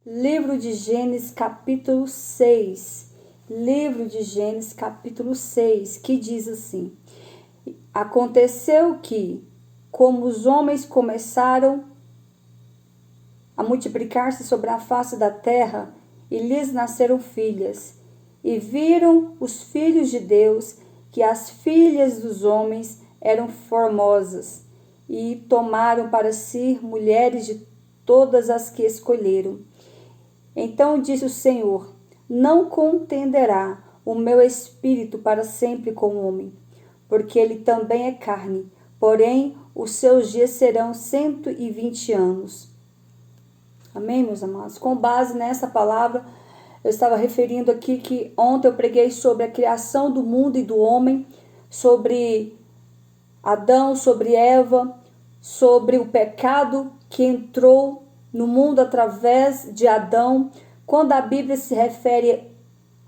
Livro de Gênesis, capítulo 6. Livro de Gênesis, capítulo 6, que diz assim: Aconteceu que, como os homens começaram a multiplicar-se sobre a face da terra, e lhes nasceram filhas, e viram os filhos de Deus que as filhas dos homens eram formosas, e tomaram para si mulheres de todas as que escolheram. Então disse o Senhor: Não contenderá o meu espírito para sempre com o homem, porque ele também é carne, porém os seus dias serão 120 anos. Amém, meus amados? Com base nessa palavra, eu estava referindo aqui que ontem eu preguei sobre a criação do mundo e do homem, sobre Adão, sobre Eva, sobre o pecado que entrou no mundo através de Adão. Quando a Bíblia se refere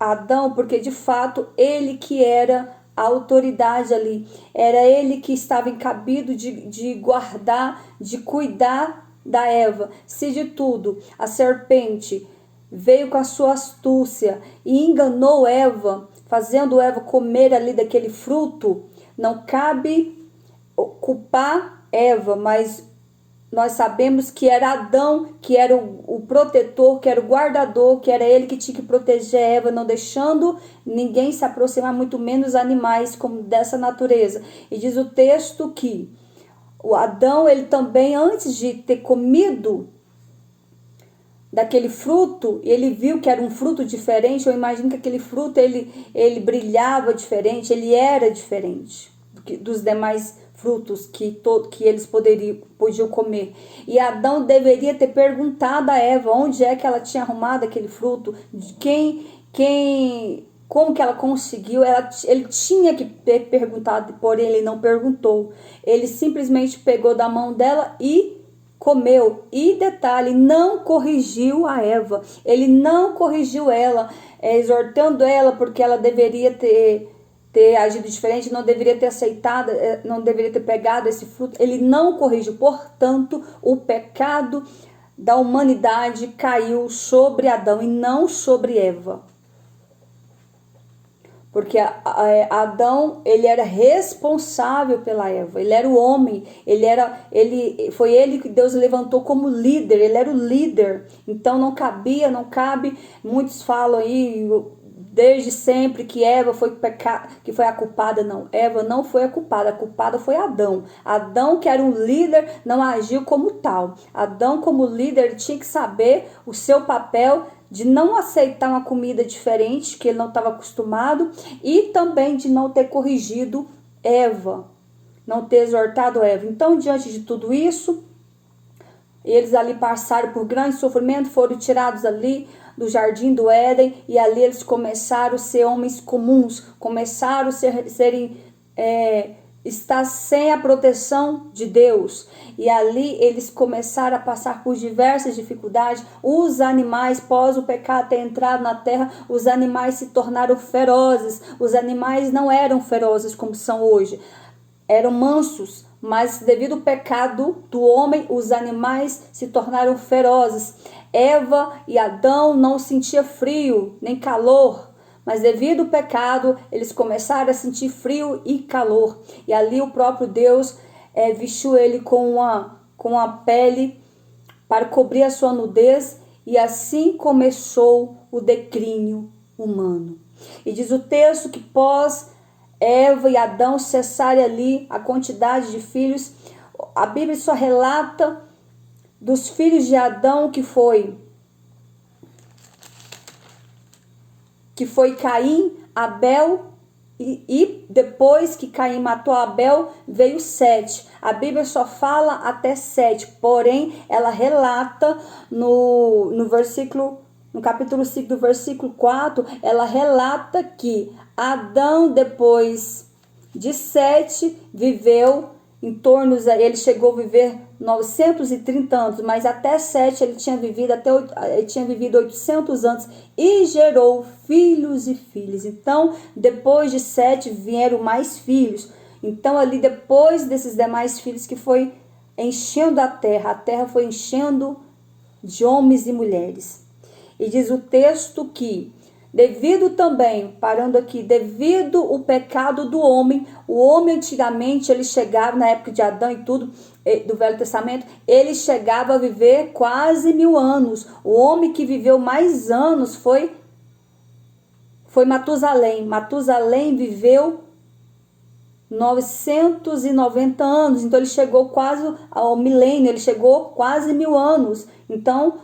a Adão, porque de fato ele que era a autoridade ali, era ele que estava encabido de guardar, de cuidar da Eva. Se de tudo a serpente veio com a sua astúcia e enganou Eva, fazendo Eva comer ali daquele fruto, não cabe culpar Eva, mas nós sabemos que era Adão, que era o protetor, que era o guardador, que era ele que tinha que proteger Eva, não deixando ninguém se aproximar, muito menos animais como dessa natureza. E diz o texto que o Adão, ele também, antes de ter comido daquele fruto, ele viu que era um fruto diferente. Eu imagino que aquele fruto, ele brilhava diferente, ele era diferente dos demais frutos que eles podiam comer. E Adão deveria ter perguntado a Eva onde é que ela tinha arrumado aquele fruto, de como que ela conseguiu. Ele tinha que ter perguntado, porém ele não perguntou. Ele simplesmente pegou da mão dela e comeu. E detalhe, não corrigiu a Eva. Ele não corrigiu ela, exortando ela porque ela deveria ter agido diferente, não deveria ter aceitado, não deveria ter pegado esse fruto. Ele não corrigiu. Portanto, o pecado da humanidade caiu sobre Adão e não sobre Eva. Porque Adão, ele era responsável pela Eva, ele era o homem, foi ele que Deus levantou como líder, ele era o líder. Então não cabe, muitos falam aí desde sempre que Eva que foi a culpada. Não, Eva não foi a culpada foi Adão. Adão, que era um líder, não agiu como tal. Adão, como líder, tinha que saber o seu papel de não aceitar uma comida diferente, que ele não estava acostumado, e também de não ter corrigido Eva, não ter exortado Eva. Então, diante de tudo isso, eles ali passaram por grande sofrimento, foram tirados ali do jardim do Éden, e ali eles começaram a ser homens comuns, começaram a estar sem a proteção de Deus. E ali eles começaram a passar por diversas dificuldades. Os animais, após o pecado ter entrado na terra, os animais se tornaram ferozes. Os animais não eram ferozes como são hoje, eram mansos, mas devido ao pecado do homem, os animais se tornaram ferozes. Eva e Adão não sentiam frio nem calor, mas devido ao pecado, eles começaram a sentir frio e calor. E ali o próprio Deus vestiu ele com a pele para cobrir a sua nudez, e assim começou o declínio humano. E diz o texto que pós Eva e Adão cessarem ali a quantidade de filhos, a Bíblia só relata dos filhos de Adão que foi Caim, Abel, e depois que Caim matou Abel, veio Sete. A Bíblia só fala até 7, porém ela relata no capítulo 5 do versículo 4, ela relata que Adão, depois de Sete, viveu ele chegou a viver 930 anos, mas até Sete ele tinha vivido 800 anos e gerou filhos e filhas. Então, depois de Sete vieram mais filhos. Então, ali depois desses demais filhos que foi enchendo a terra foi enchendo de homens e mulheres. E diz o texto que, devido também, parando aqui, devido o pecado do homem, o homem antigamente, ele chegava, na época de Adão e tudo, do Velho Testamento, ele chegava a viver quase 1000 anos. O homem que viveu mais anos foi Matusalém. Matusalém viveu 990 anos, então ele chegou quase ao milênio, ele chegou quase 1000 anos. Então,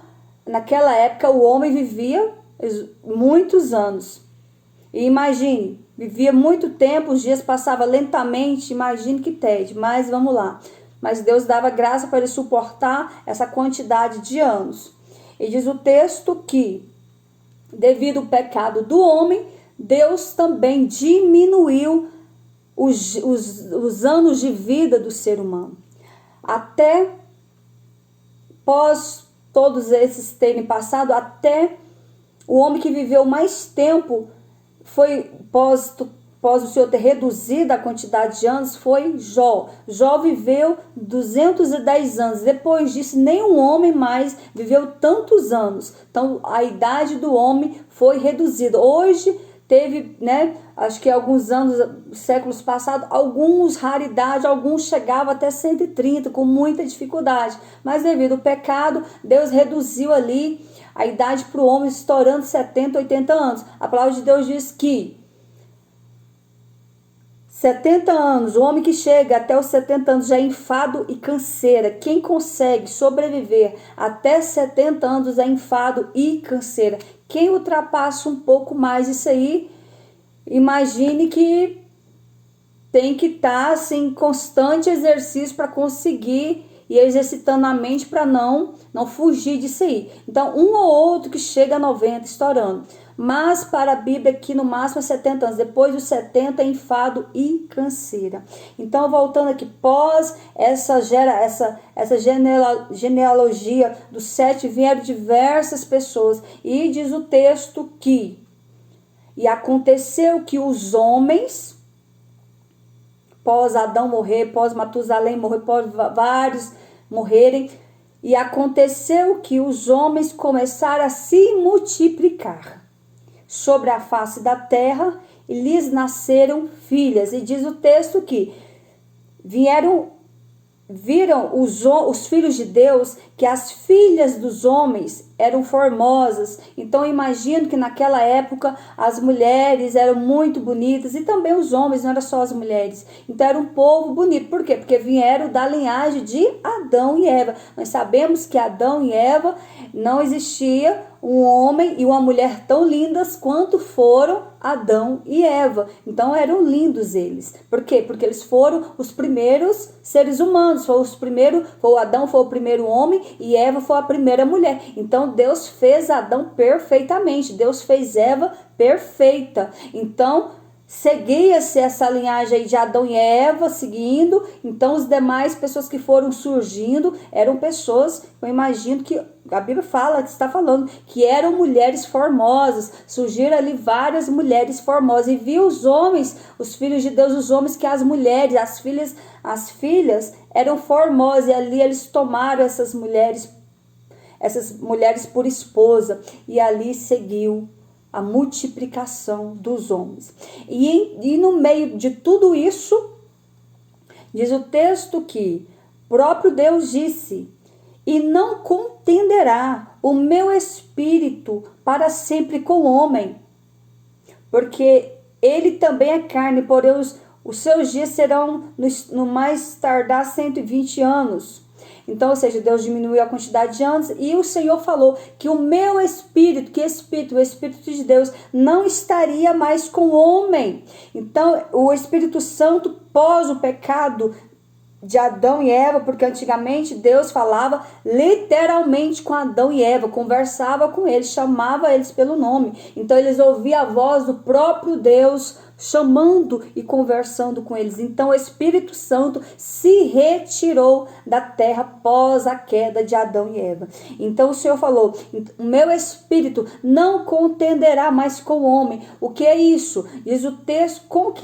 naquela época, o homem vivia muitos anos. E imagine, vivia muito tempo, os dias passavam lentamente, imagine que tédio, mas vamos lá. Mas Deus dava graça para ele suportar essa quantidade de anos. E diz o texto que, devido ao pecado do homem, Deus também diminuiu os anos de vida do ser humano. Até pós todos esses terem passado, até o homem que viveu mais tempo, foi pós o Senhor ter reduzido a quantidade de anos, foi Jó. Jó viveu 210 anos. Depois disso, nenhum homem mais viveu tantos anos. Então, a idade do homem foi reduzida. Hoje, teve, acho que alguns anos, séculos passados, alguns raridade, alguns chegavam até 130, com muita dificuldade. Mas devido ao pecado, Deus reduziu ali a idade para o homem, estourando 70, 80 anos. A palavra de Deus diz que 70 anos, o homem que chega até os 70 anos já é enfado e canseira. Quem consegue sobreviver até 70 anos é enfado e canseira. Quem ultrapassa um pouco mais isso aí, imagine que tem que estar assim, em constante exercício para conseguir e exercitando a mente para não fugir disso aí. Então, um ou outro que chega a 90 estourando. Mas para a Bíblia aqui no máximo é 70 anos. Depois dos 70 é enfado e canseira. Então, voltando aqui, pós essa genealogia dos 7, vieram diversas pessoas. E diz o texto que, e aconteceu que os homens, pós Adão morrer, pós Matusalém morrer, pós vários morrerem, e aconteceu que os homens começaram a se multiplicar sobre a face da terra, e lhes nasceram filhas. E diz o texto que viram os filhos de Deus, que as filhas dos homens eram formosas. Então imagino que naquela época as mulheres eram muito bonitas, e também os homens, não era só as mulheres. Então era um povo bonito. Por quê? Porque vieram da linhagem de Adão e Eva. Nós sabemos que Adão e Eva não existia um homem e uma mulher tão lindas quanto foram Adão e Eva. Então eram lindos eles. Por quê? Porque eles foram os primeiros seres humanos. Foi Adão foi o primeiro homem e Eva foi a primeira mulher. Então Deus fez Adão perfeitamente. Deus fez Eva perfeita. Então seguia-se essa linhagem aí de Adão e Eva seguindo. Então as demais pessoas que foram surgindo eram pessoas, eu imagino que a Bíblia está falando que eram mulheres formosas. Surgiram ali várias mulheres formosas. E viu os homens, os filhos de Deus, os homens, que as mulheres, as filhas eram formosas. E ali eles tomaram essas mulheres por esposa. E ali seguiu a multiplicação dos homens. E no meio de tudo isso, diz o texto que próprio Deus disse: e não contenderá o meu espírito para sempre com o homem, porque ele também é carne, porém os seus dias serão no mais tardar 120 anos. Então, ou seja, Deus diminuiu a quantidade de anos, e o Senhor falou que o meu espírito, o Espírito de Deus, não estaria mais com o homem. Então, o Espírito Santo, pós o pecado de Adão e Eva, porque antigamente Deus falava literalmente com Adão e Eva, conversava com eles, chamava eles pelo nome. Então eles ouviam a voz do próprio Deus chamando e conversando com eles. Então o Espírito Santo se retirou da terra após a queda de Adão e Eva. Então o Senhor falou: o meu Espírito não contenderá mais com o homem. O que é isso? Diz o texto como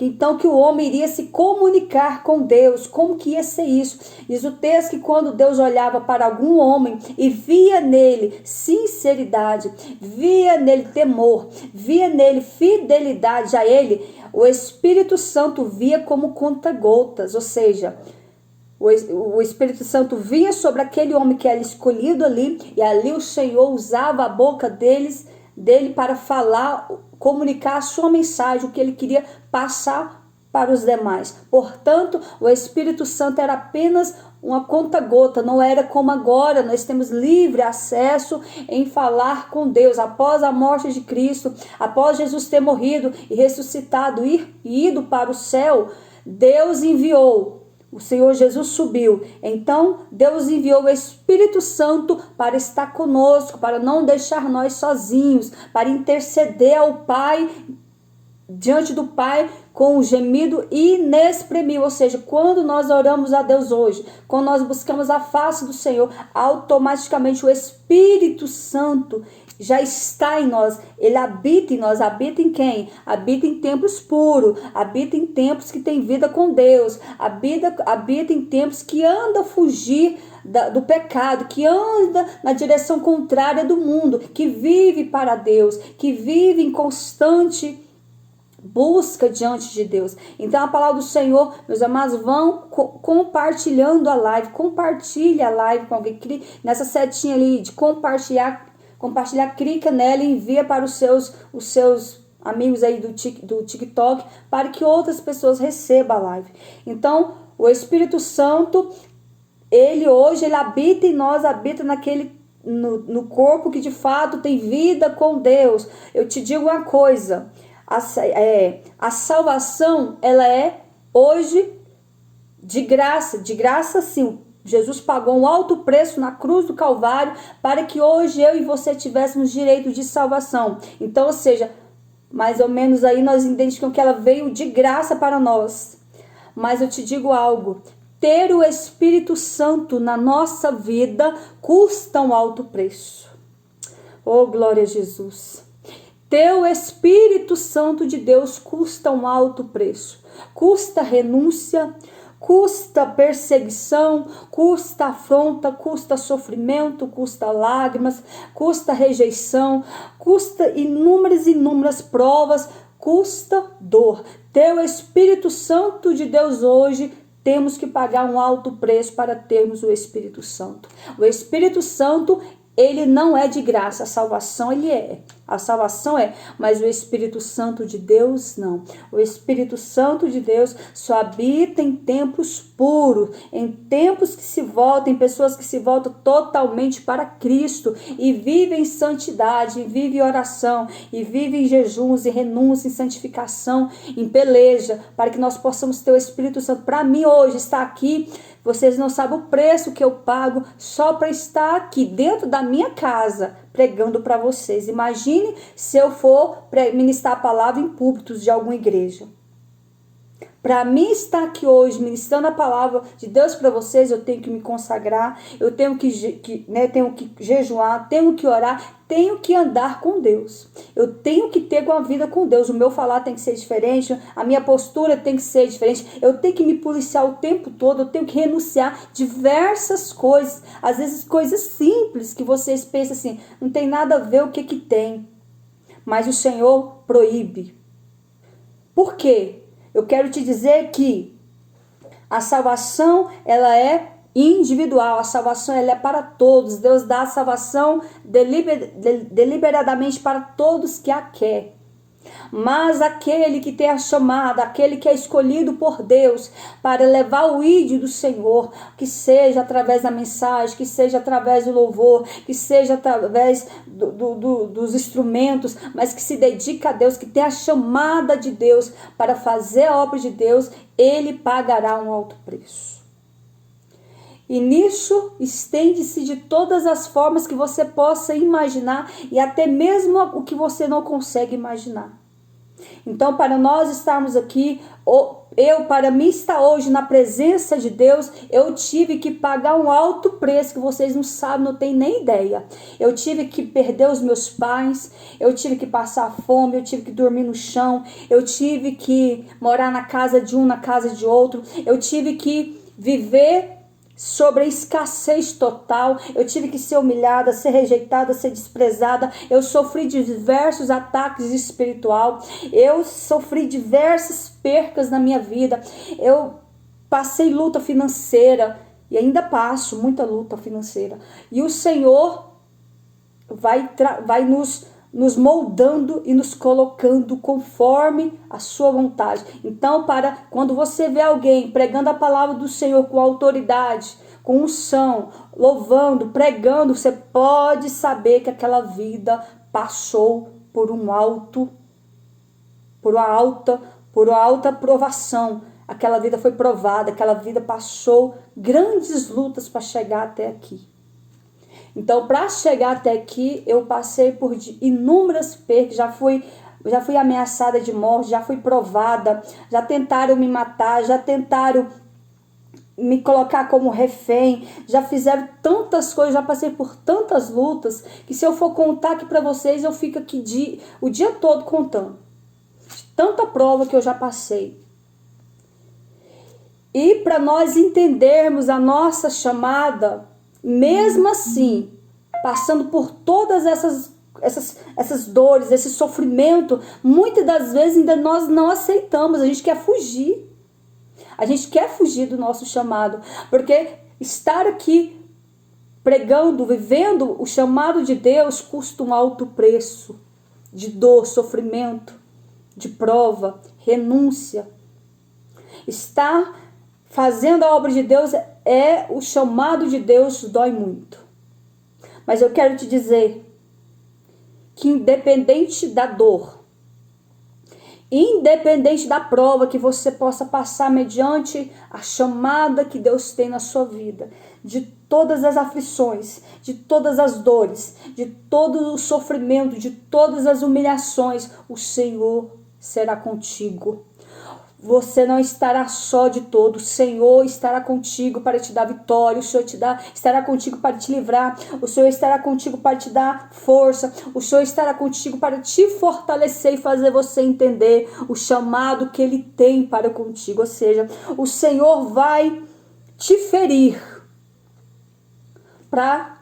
então que o homem iria se comunicar com Deus. Como que ia ser isso? Diz o texto que quando Deus olhava para algum homem e via nele sinceridade, via nele temor, via nele fidelidade a ele, o Espírito Santo via como conta-gotas, ou seja, o Espírito Santo vinha sobre aquele homem que era escolhido ali, e ali o Senhor usava a boca dele para falar, comunicar a sua mensagem, o que ele queria passar para os demais. Portanto, o Espírito Santo era apenas uma conta-gota, não era como agora. Nós temos livre acesso em falar com Deus. Após a morte de Cristo, após Jesus ter morrido e ressuscitado e ido para o céu, Deus enviou. O Senhor Jesus subiu. Então, Deus enviou o Espírito Santo para estar conosco, para não deixar nós sozinhos, para interceder ao Pai, diante do Pai, com um gemido inexprimível. Ou seja, quando nós oramos a Deus hoje, quando nós buscamos a face do Senhor, automaticamente o Espírito Santo já está em nós. Ele habita em nós. Habita em quem? Habita em templos puros, habita em templos que tem vida com Deus, habita em templos que anda a fugir do pecado, que anda na direção contrária do mundo, que vive para Deus, que vive em constante busca diante de Deus. Então a palavra do Senhor, meus amados, vão compartilhando a live, compartilhe a live com alguém, nessa setinha ali de compartilhar, clica nela e envia para os seus amigos aí do TikTok, para que outras pessoas recebam a live. Então o Espírito Santo, ele habita em nós, habita no corpo que de fato tem vida com Deus. Eu te digo uma coisa, a salvação, ela é hoje de graça sim. Jesus pagou um alto preço na cruz do Calvário para que hoje eu e você tivéssemos direito de salvação. Então, ou seja, mais ou menos aí nós identificamos que ela veio de graça para nós. Mas eu te digo algo, ter o Espírito Santo na nossa vida custa um alto preço. Oh, glória a Jesus! Ter o Espírito Santo de Deus custa um alto preço. Custa renúncia, custa perseguição, custa afronta, custa sofrimento, custa lágrimas, custa rejeição, custa inúmeras provas, custa dor. Ter o Espírito Santo de Deus hoje, temos que pagar um alto preço para termos o Espírito Santo. O Espírito Santo, ele não é de graça. A salvação, ele é. A salvação é, mas o Espírito Santo de Deus não. O Espírito Santo de Deus só habita em templos puros, em templos que se voltam, em pessoas que se voltam totalmente para Cristo e vivem em santidade, e vivem em oração, e vivem em jejuns, e renúncia, em santificação, em peleja, para que nós possamos ter o Espírito Santo. Para mim hoje estar aqui, vocês não sabem o preço que eu pago só para estar aqui dentro da minha casa pregando para vocês. Imagine se eu for ministrar a palavra em púlpitos de alguma igreja. Para mim estar aqui hoje ministrando a palavra de Deus para vocês, eu tenho que me consagrar, eu tenho tenho que jejuar, tenho que orar, tenho que andar com Deus. Eu tenho que ter uma vida com Deus. O meu falar tem que ser diferente, a minha postura tem que ser diferente. Eu tenho que me policiar o tempo todo, eu tenho que renunciar diversas coisas. Às vezes coisas simples que vocês pensam assim, não tem nada a ver o que tem. Mas o Senhor proíbe. Por quê? Eu quero te dizer que a salvação, ela é individual, a salvação ela é para todos. Deus dá a salvação deliberadamente para todos que a quer. Mas aquele que tem a chamada, aquele que é escolhido por Deus para levar o ídolo do Senhor, que seja através da mensagem, que seja através do louvor, que seja através dos instrumentos, mas que se dedica a Deus, que tem a chamada de Deus para fazer a obra de Deus, ele pagará um alto preço. E nisso estende-se de todas as formas que você possa imaginar e até mesmo o que você não consegue imaginar. Então, para nós estarmos aqui, para mim estar hoje na presença de Deus, eu tive que pagar um alto preço que vocês não sabem, não têm nem ideia. Eu tive que perder os meus pais, eu tive que passar fome, eu tive que dormir no chão, eu tive que morar na casa de um, na casa de outro, eu tive que viver sobre a escassez total, eu tive que ser humilhada, ser rejeitada, ser desprezada, eu sofri diversos ataques espiritual, eu sofri diversas percas na minha vida, eu passei luta financeira e ainda passo muita luta financeira, e o Senhor vai nos moldando e nos colocando conforme a sua vontade. Então, quando você vê alguém pregando a palavra do Senhor com autoridade, com unção, louvando, pregando, você pode saber que aquela vida passou por uma alta provação. Aquela vida foi provada, aquela vida passou grandes lutas para chegar até aqui. Então, para chegar até aqui, eu passei por inúmeras percas, já fui ameaçada de morte, já fui provada, já tentaram me matar, já tentaram me colocar como refém, já fizeram tantas coisas, já passei por tantas lutas, que se eu for contar aqui para vocês, eu fico aqui o dia todo contando. Tanta prova que eu já passei. E para nós entendermos a nossa chamada, mesmo assim, passando por todas essas dores, esse sofrimento, muitas das vezes ainda nós não aceitamos, a gente quer fugir. A gente quer fugir do nosso chamado, porque estar aqui pregando, vivendo o chamado de Deus custa um alto preço de dor, sofrimento, de prova, renúncia. Estar fazendo a obra de Deus o chamado de Deus dói muito. Mas eu quero te dizer que independente da dor, independente da prova que você possa passar mediante a chamada que Deus tem na sua vida, de todas as aflições, de todas as dores, de todo o sofrimento, de todas as humilhações, o Senhor será contigo. Você não estará só de todo, o Senhor estará contigo para te dar vitória, o Senhor estará contigo para te livrar, o Senhor estará contigo para te dar força, o Senhor estará contigo para te fortalecer e fazer você entender o chamado que Ele tem para contigo. Ou seja, o Senhor vai te ferir para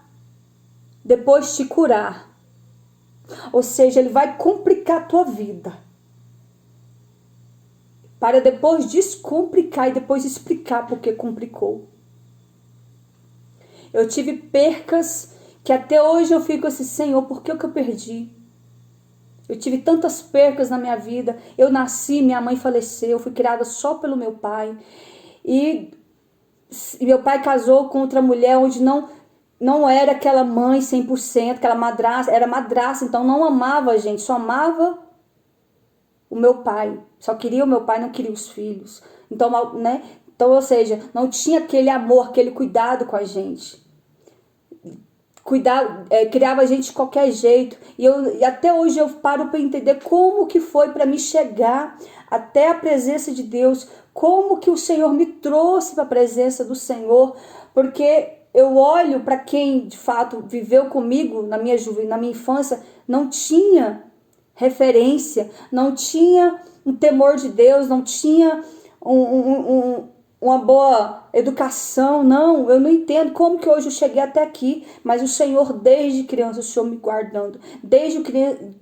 depois te curar. Ou seja, Ele vai complicar a tua vida, para depois descomplicar e depois explicar porque complicou. Eu tive percas que até hoje eu fico assim, Senhor, por que eu perdi? Eu tive tantas percas na minha vida. Eu nasci, minha mãe faleceu, eu fui criada só pelo meu pai. E meu pai casou com outra mulher onde não era aquela mãe 100%, aquela madrasta, era madrasta, então não amava a gente, só amava o meu pai, só queria o meu pai, não queria os filhos. Então, né? Então, ou seja, não tinha aquele amor, aquele cuidado com a gente. Criava a gente de qualquer jeito. E até hoje eu paro para entender como que foi para me chegar até a presença de Deus, como que o Senhor me trouxe para a presença do Senhor, porque eu olho para quem de fato viveu comigo na minha infância, não tinha referência, não tinha um temor de Deus, não tinha uma boa educação. Não, eu não entendo como que hoje eu cheguei até aqui, mas o Senhor, desde criança, o Senhor me guardando, desde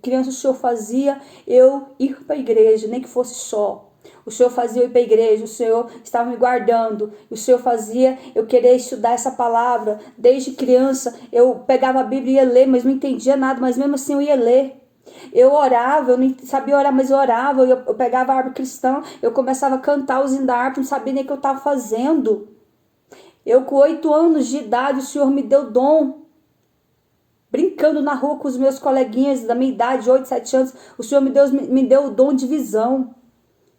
criança o Senhor fazia eu ir para a igreja, nem que fosse só. O Senhor fazia eu ir para a igreja, o Senhor estava me guardando, o Senhor fazia eu querer estudar essa palavra. Desde criança eu pegava a Bíblia e ia ler, mas não entendia nada, mas mesmo assim eu ia ler. Eu orava, eu não sabia orar, mas eu orava, eu pegava a harpa cristã, eu começava a cantar os hinos da harpa, não sabia nem o que eu estava fazendo. Eu com 8 anos de idade, o Senhor me deu dom, brincando na rua com os meus coleguinhas da minha idade, 8, 7 anos, o Senhor me deu o dom de visão.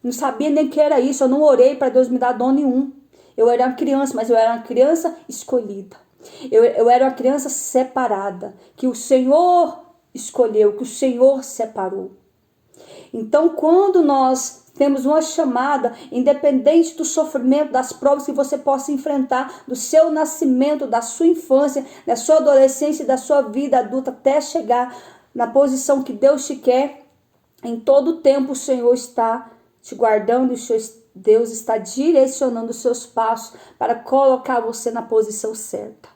Não sabia nem o que era isso, eu não orei para Deus me dar dom nenhum. Eu era uma criança, mas eu era uma criança escolhida. Eu era uma criança separada, que o Senhor escolheu, que o Senhor separou. Então, quando nós temos uma chamada, independente do sofrimento, das provas que você possa enfrentar, do seu nascimento, da sua infância, da sua adolescência, da sua vida adulta, até chegar na posição que Deus te quer, em todo tempo o Senhor está te guardando, Deus está direcionando os seus passos para colocar você na posição certa.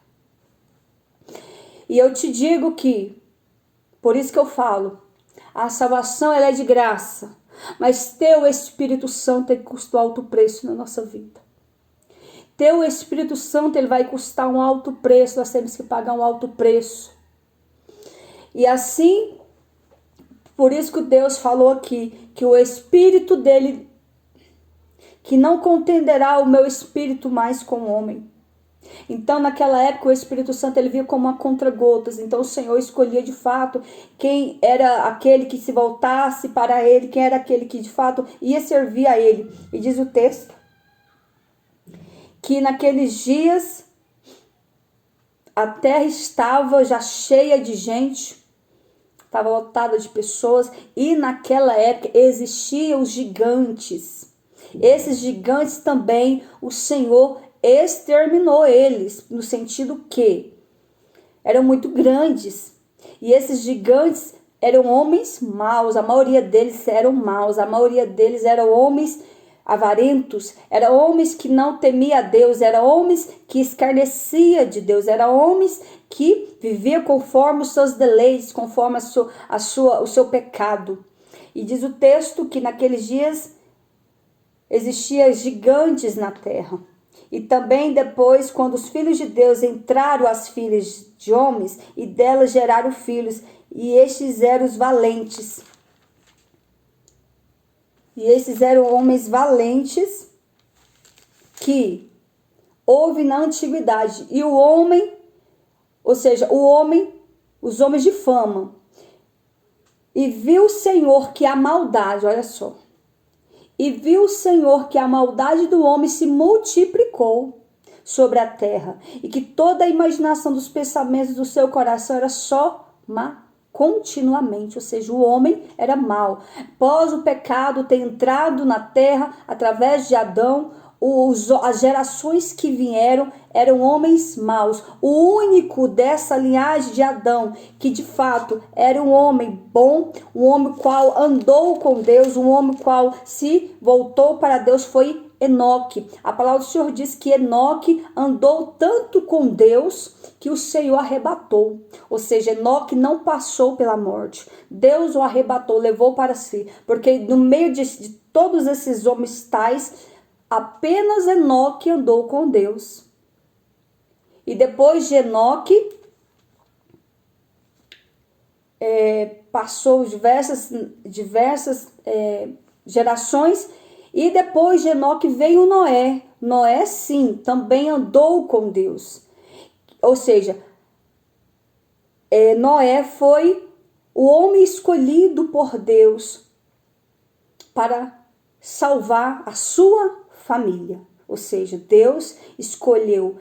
E eu te digo que, por isso que eu falo, a salvação ela é de graça, mas ter o Espírito Santo tem que custar alto preço na nossa vida. Ter o Espírito Santo ele vai custar um alto preço, nós temos que pagar um alto preço. E assim, por isso que Deus falou aqui, que o Espírito dele, que não contenderá o meu Espírito mais com o homem. Então, naquela época, o Espírito Santo ele via como uma contra-gotas. Então, o Senhor escolhia de fato quem era aquele que se voltasse para ele, quem era aquele que de fato ia servir a ele. E diz o texto que naqueles dias a terra estava já cheia de gente, estava lotada de pessoas, e naquela época existiam os gigantes. Esses gigantes também o Senhor exterminou eles, no sentido que eram muito grandes. E esses gigantes eram homens maus, a maioria deles eram maus, a maioria deles eram homens avarentos, eram homens que não temia a Deus, eram homens que escarnecia de Deus, eram homens que viviam conforme os seus deleites, conforme o seu pecado. E diz o texto que naqueles dias existiam gigantes na terra. E também depois, quando os filhos de Deus entraram as filhas de homens, e delas geraram filhos, e estes eram os valentes. E esses eram homens valentes que houve na antiguidade. E o homem, ou seja, os homens de fama. E viu o Senhor que a maldade, olha só. E viu o Senhor que a maldade do homem se multiplicou sobre a terra, e que toda a imaginação dos pensamentos do seu coração era só má continuamente, ou seja, o homem era mau. Após o pecado ter entrado na terra através de Adão, as gerações que vieram eram homens maus. O único dessa linhagem de Adão que de fato era um homem bom, um homem qual andou com Deus, um homem qual se voltou para Deus foi Enoque. A palavra do Senhor diz que Enoque andou tanto com Deus que o Senhor arrebatou. Ou seja, Enoque não passou pela morte. Deus o arrebatou, levou para si. Porque no meio de todos esses homens tais, apenas Enoque andou com Deus. E depois de Enoque, passou diversas gerações. E depois de Enoque veio Noé. Noé, sim, também andou com Deus. Ou seja, Noé foi o homem escolhido por Deus para salvar a sua família. Ou seja, Deus escolheu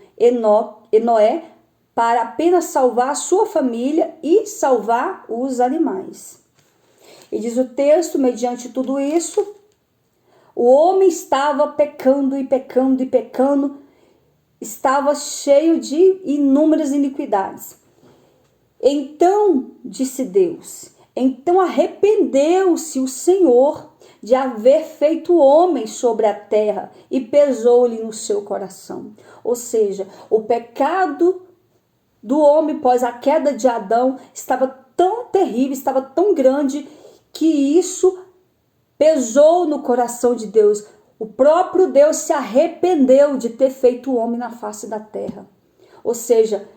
Noé para apenas salvar a sua família e salvar os animais. E diz o texto, mediante tudo isso, o homem estava pecando e pecando e pecando, estava cheio de inúmeras iniquidades. Então, disse Deus, então arrependeu-se o Senhor de haver feito o homem sobre a terra e pesou-lhe no seu coração. Ou seja, o pecado do homem após a queda de Adão estava tão terrível, estava tão grande, que isso pesou no coração de Deus. O próprio Deus se arrependeu de ter feito o homem na face da terra. Ou seja,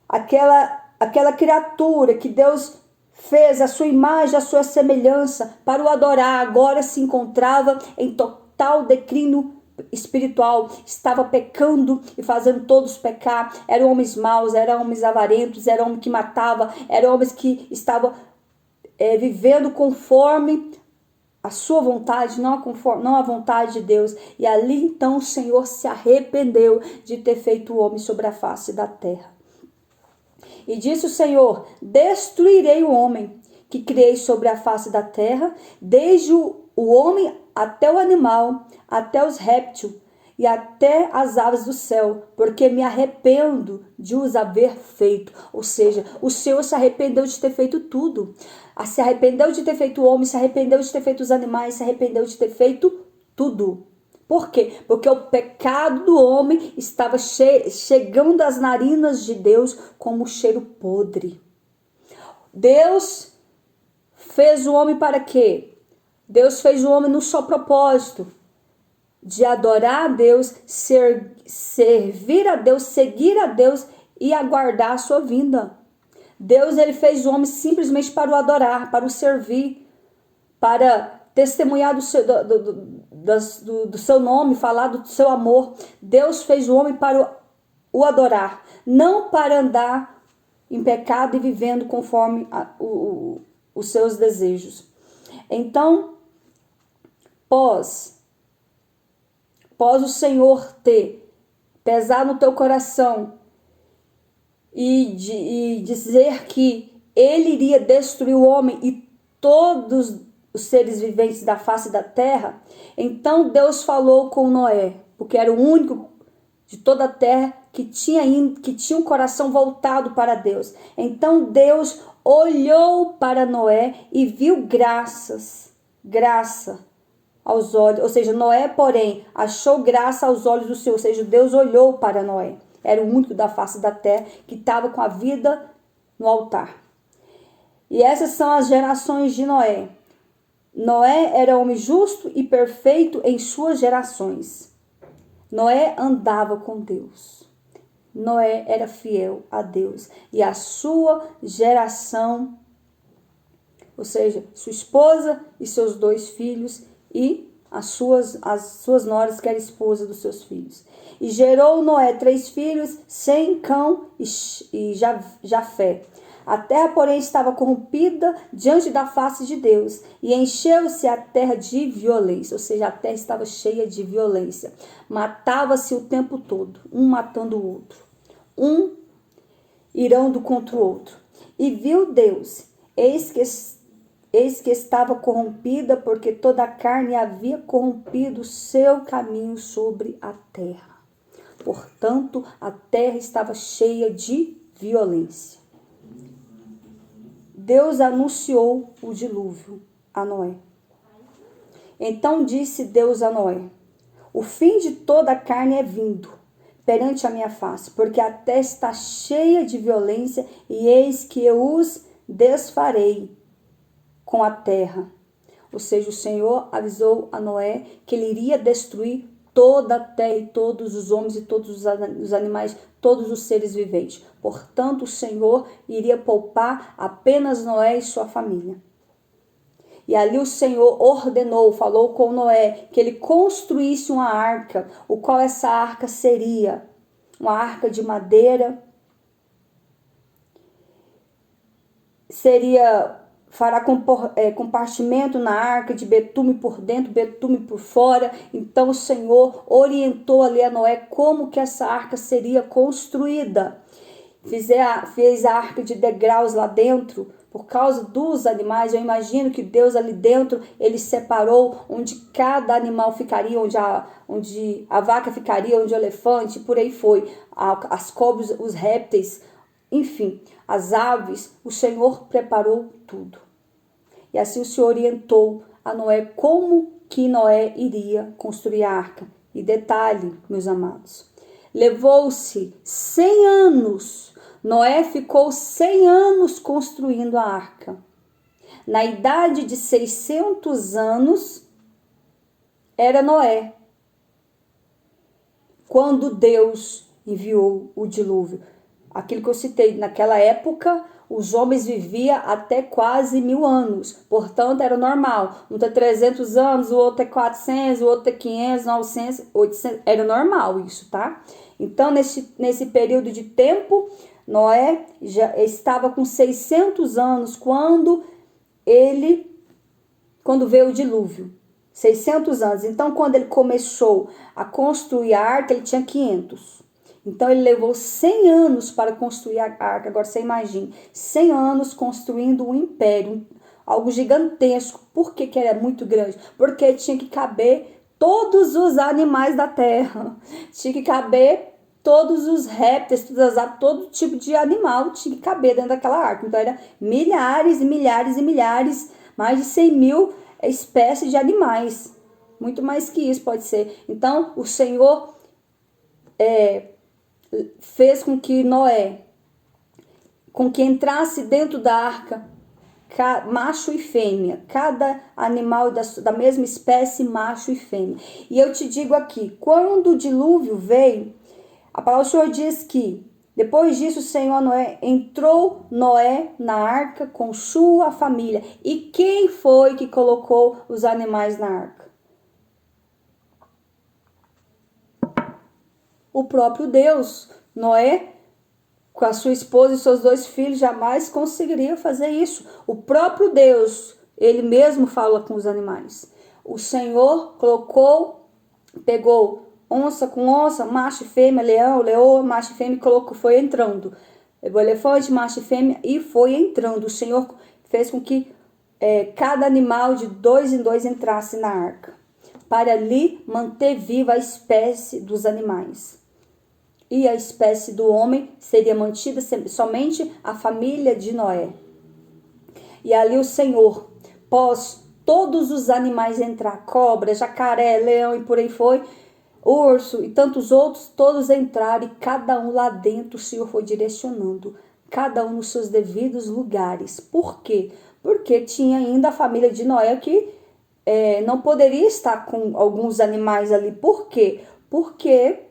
aquela criatura que Deus fez a sua imagem, a sua semelhança para o adorar, agora se encontrava em total declínio espiritual, estava pecando e fazendo todos pecar. Eram homens maus, eram homens avarentos, eram homens que matavam, eram homens que estavam vivendo conforme a sua vontade, não a vontade de Deus. E ali então o Senhor se arrependeu de ter feito o homem sobre a face da terra. E disse o Senhor: destruirei o homem que criei sobre a face da terra, desde o homem até o animal, até os répteis e até as aves do céu, porque me arrependo de os haver feito. Ou seja, o Senhor se arrependeu de ter feito tudo. Se arrependeu de ter feito o homem, se arrependeu de ter feito os animais, se arrependeu de ter feito tudo. Por quê? Porque o pecado do homem estava chegando às narinas de Deus como cheiro podre. Deus fez o homem para quê? Deus fez o homem no só propósito de adorar a Deus, servir a Deus, seguir a Deus e aguardar a sua vinda. Deus, ele fez o homem simplesmente para o adorar, para o servir, para testemunhar do seu nome, falar do seu amor. Deus fez o homem para o adorar, não para andar em pecado e vivendo conforme os seus desejos. Então, pós o Senhor ter pesado no teu coração e dizer que ele iria destruir o homem e todos os seres viventes da face da terra, então Deus falou com Noé, porque era o único de toda a terra que tinha um coração voltado para Deus. Então Deus olhou para Noé e viu graça aos olhos, ou seja, Noé, porém, achou graça aos olhos do Senhor, ou seja, Deus olhou para Noé. Era o único da face da terra que estava com a vida no altar. E essas são as gerações de Noé. Noé era homem justo e perfeito em suas gerações. Noé andava com Deus. Noé era fiel a Deus. E a sua geração, ou seja, sua esposa e seus 2 filhos e as suas noras, que era esposa dos seus filhos. E gerou Noé 3 filhos, Sem, Cão e Jafé. A terra, porém, estava corrompida diante da face de Deus, e encheu-se a terra de violência, ou seja, a terra estava cheia de violência. Matava-se o tempo todo, um matando o outro, um irando contra o outro. E viu Deus, eis que estava corrompida, porque toda a carne havia corrompido o seu caminho sobre a terra. Portanto, a terra estava cheia de violência. Deus anunciou o dilúvio a Noé. Então disse Deus a Noé: o fim de toda a carne é vindo perante a minha face, porque a terra está cheia de violência, e eis que eu os desfarei com a terra. Ou seja, o Senhor avisou a Noé que ele iria destruir toda a terra e todos os homens e todos os animais, todos os seres viventes. Portanto, o Senhor iria poupar apenas Noé e sua família. E ali o Senhor ordenou, falou com Noé, que ele construísse uma arca, o qual essa arca seria uma arca de madeira, fará compartimento na arca de betume por dentro, betume por fora. Então o Senhor orientou ali a Noé como que essa arca seria construída. Fez a arca de degraus lá dentro, por causa dos animais. Eu imagino que Deus ali dentro, ele separou onde cada animal ficaria, onde a vaca ficaria, onde o elefante, por aí foi. As cobras, os répteis, enfim, as aves, o Senhor preparou tudo. E assim o Senhor orientou a Noé como que Noé iria construir a arca. E detalhe, meus amados, levou-se 100 anos. Noé ficou 100 anos construindo a arca. Na idade de 600 anos, era Noé, quando Deus enviou o dilúvio. Aquilo que eu citei, naquela época, os homens viviam até quase 1000 anos. Portanto, era normal. Um tem 300 anos, o outro é 400, o outro é 500, 900, 800. Era normal isso, tá? Então, nesse período de tempo, Noé já estava com 600 anos quando veio o dilúvio. 600 anos. Então, quando ele começou a construir a arca, ele tinha 500. Então, ele levou 100 anos para construir a arca. Agora, você imagina, 100 anos construindo um império, algo gigantesco. Por que que era muito grande? Porque tinha que caber todos os animais da terra, tinha que caber todos os répteis, todo tipo de animal tinha que caber dentro daquela arca. Então era milhares e milhares e milhares, mais de 100 mil espécies de animais. Muito mais que isso pode ser. Então o Senhor fez com que entrasse dentro da arca macho e fêmea, cada animal da mesma espécie, macho e fêmea. E eu te digo aqui, quando o dilúvio veio, a palavra do Senhor diz que depois disso o Senhor entrou Noé na arca com sua família. E quem foi que colocou os animais na arca? O próprio Deus. Noé, com a sua esposa e seus 2 filhos, jamais conseguiria fazer isso. O próprio Deus, ele mesmo fala com os animais. O Senhor pegou onça com onça, macho e fêmea, leão, leoa, macho e fêmea, foi entrando. O elefante, macho e fêmea, e foi entrando. O Senhor fez com que cada animal de 2 em 2 entrasse na arca, para ali manter viva a espécie dos animais. E a espécie do homem seria mantida somente a família de Noé. E ali o Senhor pôs todos os animais entrar, cobra, jacaré, leão e por aí foi, urso e tantos outros, todos entraram, e cada um lá dentro o Senhor foi direcionando, cada um nos seus devidos lugares. Por quê? Porque tinha ainda a família de Noé que não poderia estar com alguns animais ali. Por quê? Porque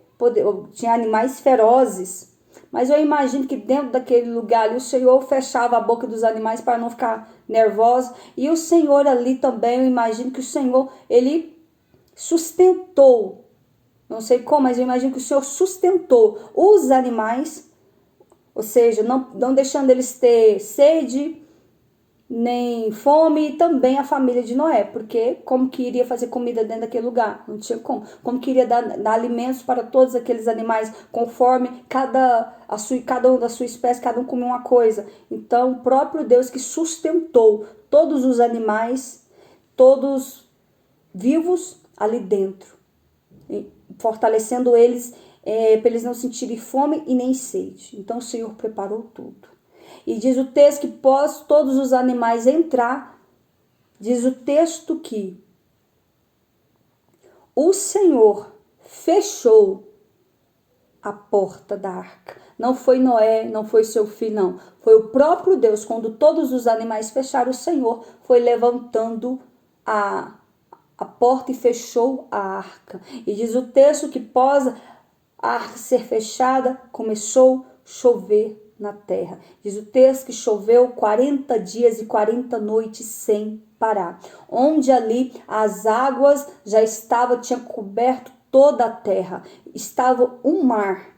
tinha animais ferozes. Mas eu imagino que dentro daquele lugar ali, o Senhor fechava a boca dos animais para não ficar nervosos. E o Senhor ali também, eu imagino que o Senhor, ele sustentou. Não sei como, mas eu imagino que o Senhor sustentou os animais. Ou seja, não deixando eles ter sede, nem fome, e também a família de Noé, porque como que iria fazer comida dentro daquele lugar? Não tinha como que iria dar alimentos para todos aqueles animais, conforme cada um da sua espécie, cada um comia uma coisa. Então o próprio Deus que sustentou todos os animais, todos vivos ali dentro, fortalecendo eles, para eles não sentirem fome e nem sede. Então o Senhor preparou tudo. E diz o texto que pós todos os animais entrar, diz o texto que o Senhor fechou a porta da arca. Não foi Noé, não foi seu filho, não. Foi o próprio Deus. Quando todos os animais fecharam, o Senhor foi levantando a porta e fechou a arca. E diz o texto que pós a arca ser fechada, começou a chover na terra. Diz o texto que choveu 40 dias e 40 noites sem parar. Onde ali as águas tinham coberto toda a terra. Estava um mar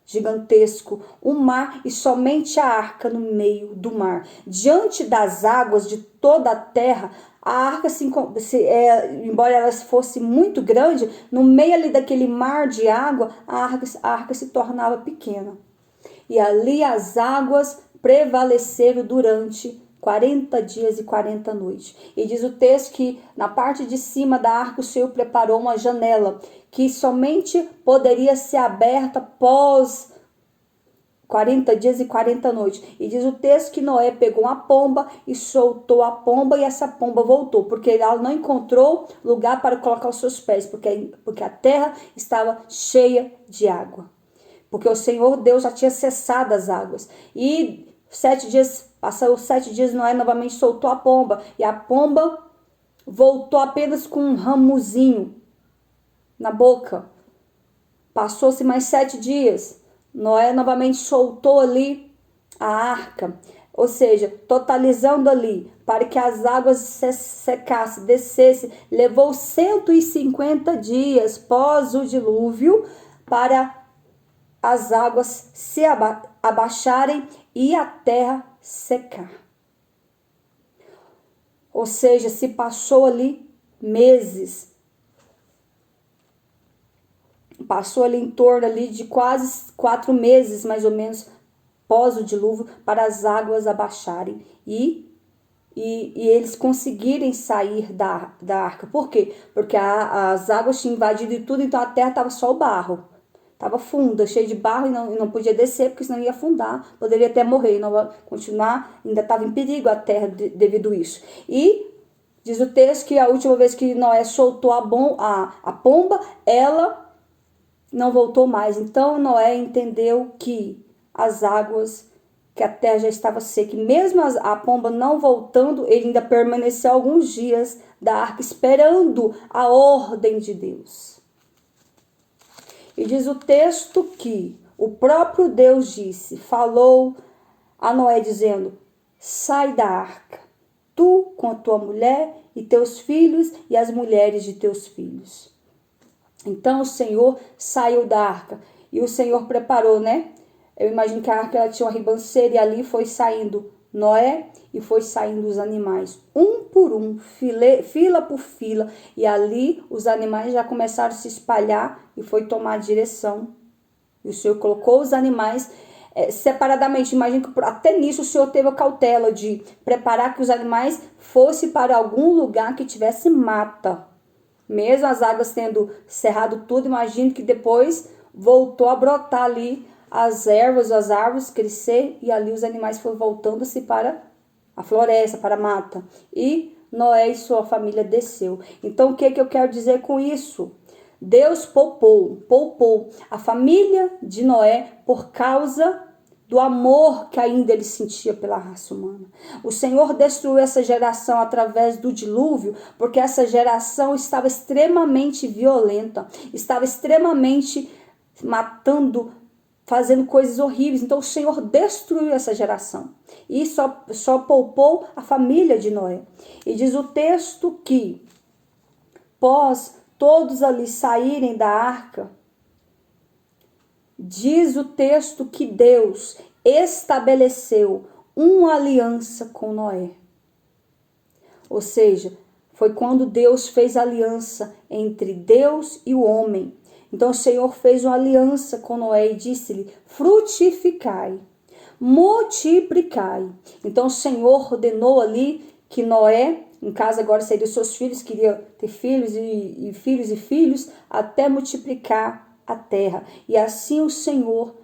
gigantesco, um mar e somente a arca no meio do mar. Diante das águas de toda a terra, a arca, embora ela fosse muito grande, no meio ali daquele mar de água, a arca se tornava pequena. E ali as águas prevaleceram durante 40 dias e 40 noites. E diz o texto que na parte de cima da arca o Senhor preparou uma janela que somente poderia ser aberta após 40 dias e 40 noites. E diz o texto que Noé pegou uma pomba e soltou a pomba, e essa pomba voltou, porque ela não encontrou lugar para colocar os seus pés, porque a terra estava cheia de água. Porque o Senhor Deus já tinha cessado as águas. E 7 dias, passaram 7 dias, Noé novamente soltou a pomba. E a pomba voltou apenas com um ramozinho na boca. Passou-se mais 7 dias. Noé novamente soltou ali a arca. Ou seja, totalizando ali, para que as águas secassem, descessem. Levou 150 dias pós o dilúvio para as águas se abaixarem e a terra secar. Ou seja, se passou ali meses. Passou ali em torno ali de quase 4 meses, mais ou menos, pós o dilúvio, para as águas abaixarem. E e eles conseguirem sair da arca. Por quê? Porque as águas tinham invadido tudo, então a terra estava só o barro. Estava funda, cheia de barro e não podia descer, porque senão ia afundar, poderia até morrer, não vai continuar, ainda estava em perigo a terra devido a isso. E diz o texto que a última vez que Noé soltou a pomba, ela não voltou mais. Então Noé entendeu que as águas, que a terra já estava seca, e mesmo a pomba não voltando, ele ainda permaneceu alguns dias da arca esperando a ordem de Deus. E diz o texto que o próprio Deus falou a Noé dizendo: sai da arca, tu com a tua mulher e teus filhos e as mulheres de teus filhos. Então o Senhor saiu da arca e o Senhor preparou, né? Eu imagino que a arca ela tinha uma ribanceira e ali foi saindo Noé e foi saindo os animais, um por um, fila por fila. E ali os animais já começaram a se espalhar e foi tomar a direção. E o Senhor colocou os animais separadamente. Imagino que até nisso o Senhor teve a cautela de preparar que os animais fossem para algum lugar que tivesse mata. Mesmo as águas tendo cerrado tudo, imagino que depois voltou a brotar ali as ervas, as árvores crescer, e ali os animais foram voltando-se para a floresta, para a mata. E Noé e sua família desceu. Então o que eu quero dizer com isso? Deus poupou a família de Noé por causa do amor que ainda ele sentia pela raça humana. O Senhor destruiu essa geração através do dilúvio, porque essa geração estava extremamente violenta, estava extremamente matando, fazendo coisas horríveis. Então o Senhor destruiu essa geração e só poupou a família de Noé. E diz o texto que, após todos ali saírem da arca, diz o texto que Deus estabeleceu uma aliança com Noé. Ou seja, foi quando Deus fez aliança entre Deus e o homem. Então o Senhor fez uma aliança com Noé e disse-lhe: frutificai, multiplicai. Então o Senhor ordenou ali que Noé, em casa agora seria os seus filhos, queria ter filhos e filhos e filhos, até multiplicar a terra. E assim o Senhor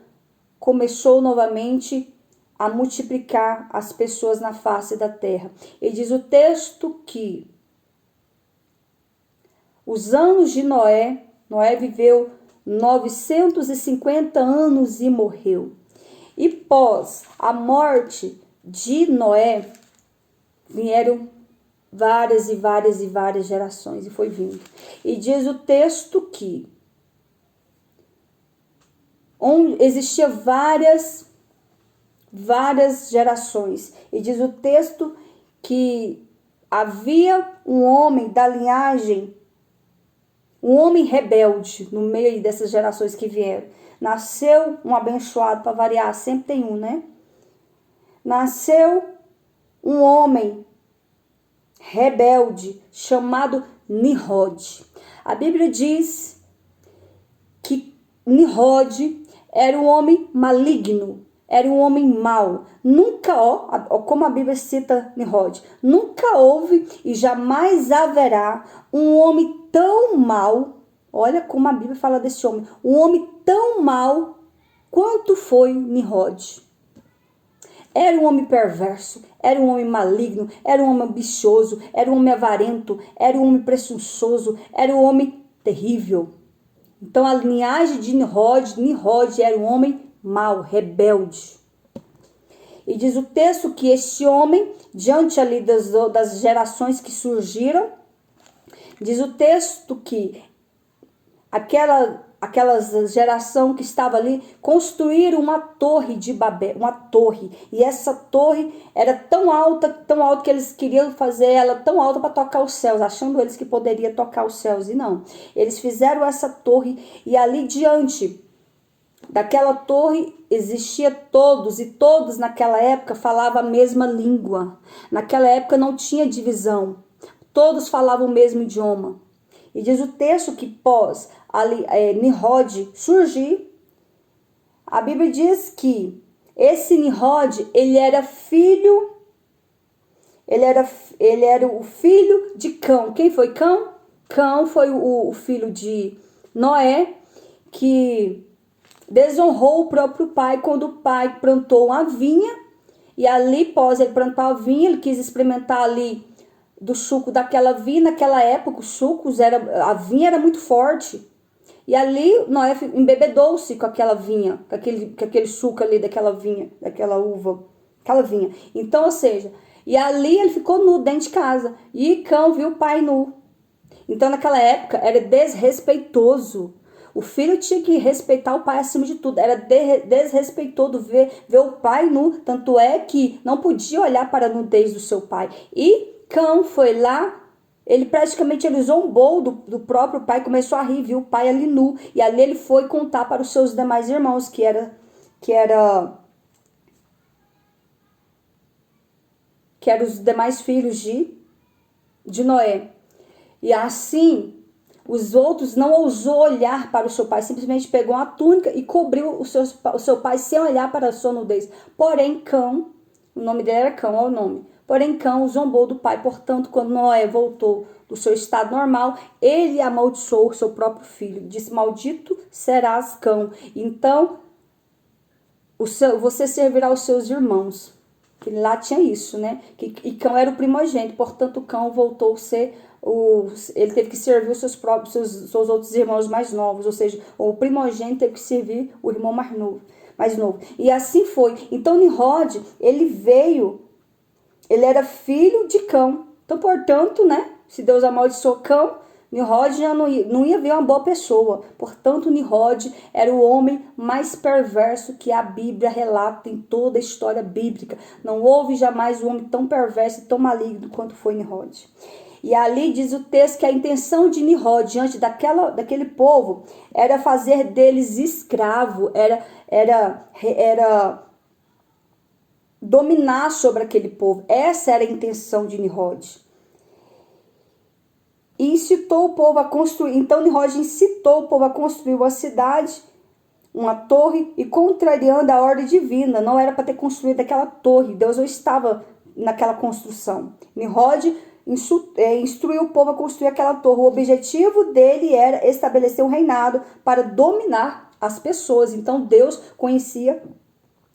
começou novamente a multiplicar as pessoas na face da terra. E diz o texto que os anos de Noé viveu 950 anos e morreu. E pós a morte de Noé, vieram várias e várias e várias gerações, e foi vindo. E diz o texto que existia várias gerações. E diz o texto que havia um homem da linhagem, um homem rebelde no meio dessas gerações que vieram. Nasceu um abençoado, para variar, sempre tem um, né? Nasceu um homem rebelde chamado Nimrod. A Bíblia diz que Nimrod era um homem maligno, era um homem mau. Nunca, como a Bíblia cita Nimrod, nunca houve e jamais haverá um homem tão mau. Olha como a Bíblia fala desse homem. Um homem tão mau quanto foi Nimrod. Era um homem perverso, era um homem maligno, era um homem ambicioso, era um homem avarento, era um homem presunçoso, era um homem terrível. Então a linhagem de Nimrod era um homem mau, rebelde. E diz o texto que esse homem, diante ali das gerações que surgiram, diz o texto que aquela geração que estava ali construíram uma torre de Babel, uma torre. E essa torre era tão alta que eles queriam fazer ela tão alta para tocar os céus, achando eles que poderia tocar os céus. E não, eles fizeram essa torre e ali diante daquela torre existia todos, e todos naquela época falavam a mesma língua. Naquela época não tinha divisão, todos falavam o mesmo idioma. E diz o texto que pós Nimrod surgir, a Bíblia diz que esse Nimrod, ele era filho ele era o filho de Cão. Quem foi Cão? Cão foi o filho de Noé, que desonrou o próprio pai quando o pai plantou uma vinha. E ali, após ele plantar a vinha, ele quis experimentar ali do suco daquela vinha. Naquela época, a vinha era muito forte. E ali Noé embebedou-se com aquela vinha, com aquele suco ali daquela vinha, daquela uva, aquela vinha. Então, ou seja, e ali ele ficou nu dentro de casa. E Cão viu o pai nu. Então, naquela época, era desrespeitoso. O filho tinha que respeitar o pai acima de tudo. Era desrespeitoso ver o pai nu. Tanto é que não podia olhar para a nudez do seu pai. E Cão foi lá, ele zombou do próprio pai, começou a rir, viu o pai ali nu. E ali ele foi contar para os seus demais irmãos, que eram os demais filhos de Noé. E assim, os outros não ousou olhar para o seu pai, simplesmente pegou uma túnica e cobriu o seu pai sem olhar para a sua nudez. Porém, Cão, o nome dele era Cão, olha o nome. Porém, Cão zombou do pai. Portanto, quando Noé voltou do seu estado normal, ele amaldiçoou o seu próprio filho. Disse: maldito serás, Cão. Então, você servirá aos seus irmãos. Que lá tinha isso, né? E Cão era o primogênito. Portanto, Cão voltou a ser ele teve que servir os seus outros irmãos mais novos, ou seja, o primogênito teve que servir o irmão mais novo. E assim foi. Então Nimrod, ele era filho de Cão. Então, portanto, né, se Deus amaldiçoou Cão, Nimrod já não ia ver uma boa pessoa. Portanto, Nimrod era o homem mais perverso que a Bíblia relata em toda a história bíblica. Não houve jamais um homem tão perverso e tão maligno quanto foi Nimrod. E ali diz o texto que a intenção de Nimrod diante daquele povo era fazer deles escravo, era dominar sobre aquele povo. Essa era a intenção de Nimrod. E incitou o povo a construir. Então Nimrod incitou o povo a construir uma cidade, uma torre, e contrariando a ordem divina. Não era para ter construído aquela torre. Deus não estava naquela construção. Nimrod instruiu o povo a construir aquela torre. O objetivo dele era estabelecer um reinado para dominar as pessoas. Então Deus conhecia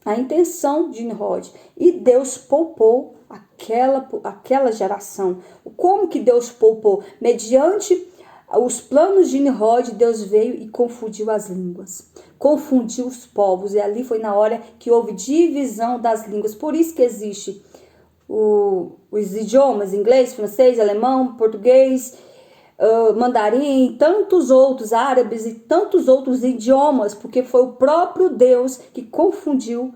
a intenção de Nimrod e Deus poupou aquela geração. Como que Deus poupou? Mediante os planos de Nimrod, Deus veio e confundiu as línguas, confundiu os povos, e ali foi na hora que houve divisão das línguas. Por isso que existe os idiomas, inglês, francês, alemão, português, mandarim, tantos outros, árabes e tantos outros idiomas, porque foi o próprio Deus que confundiu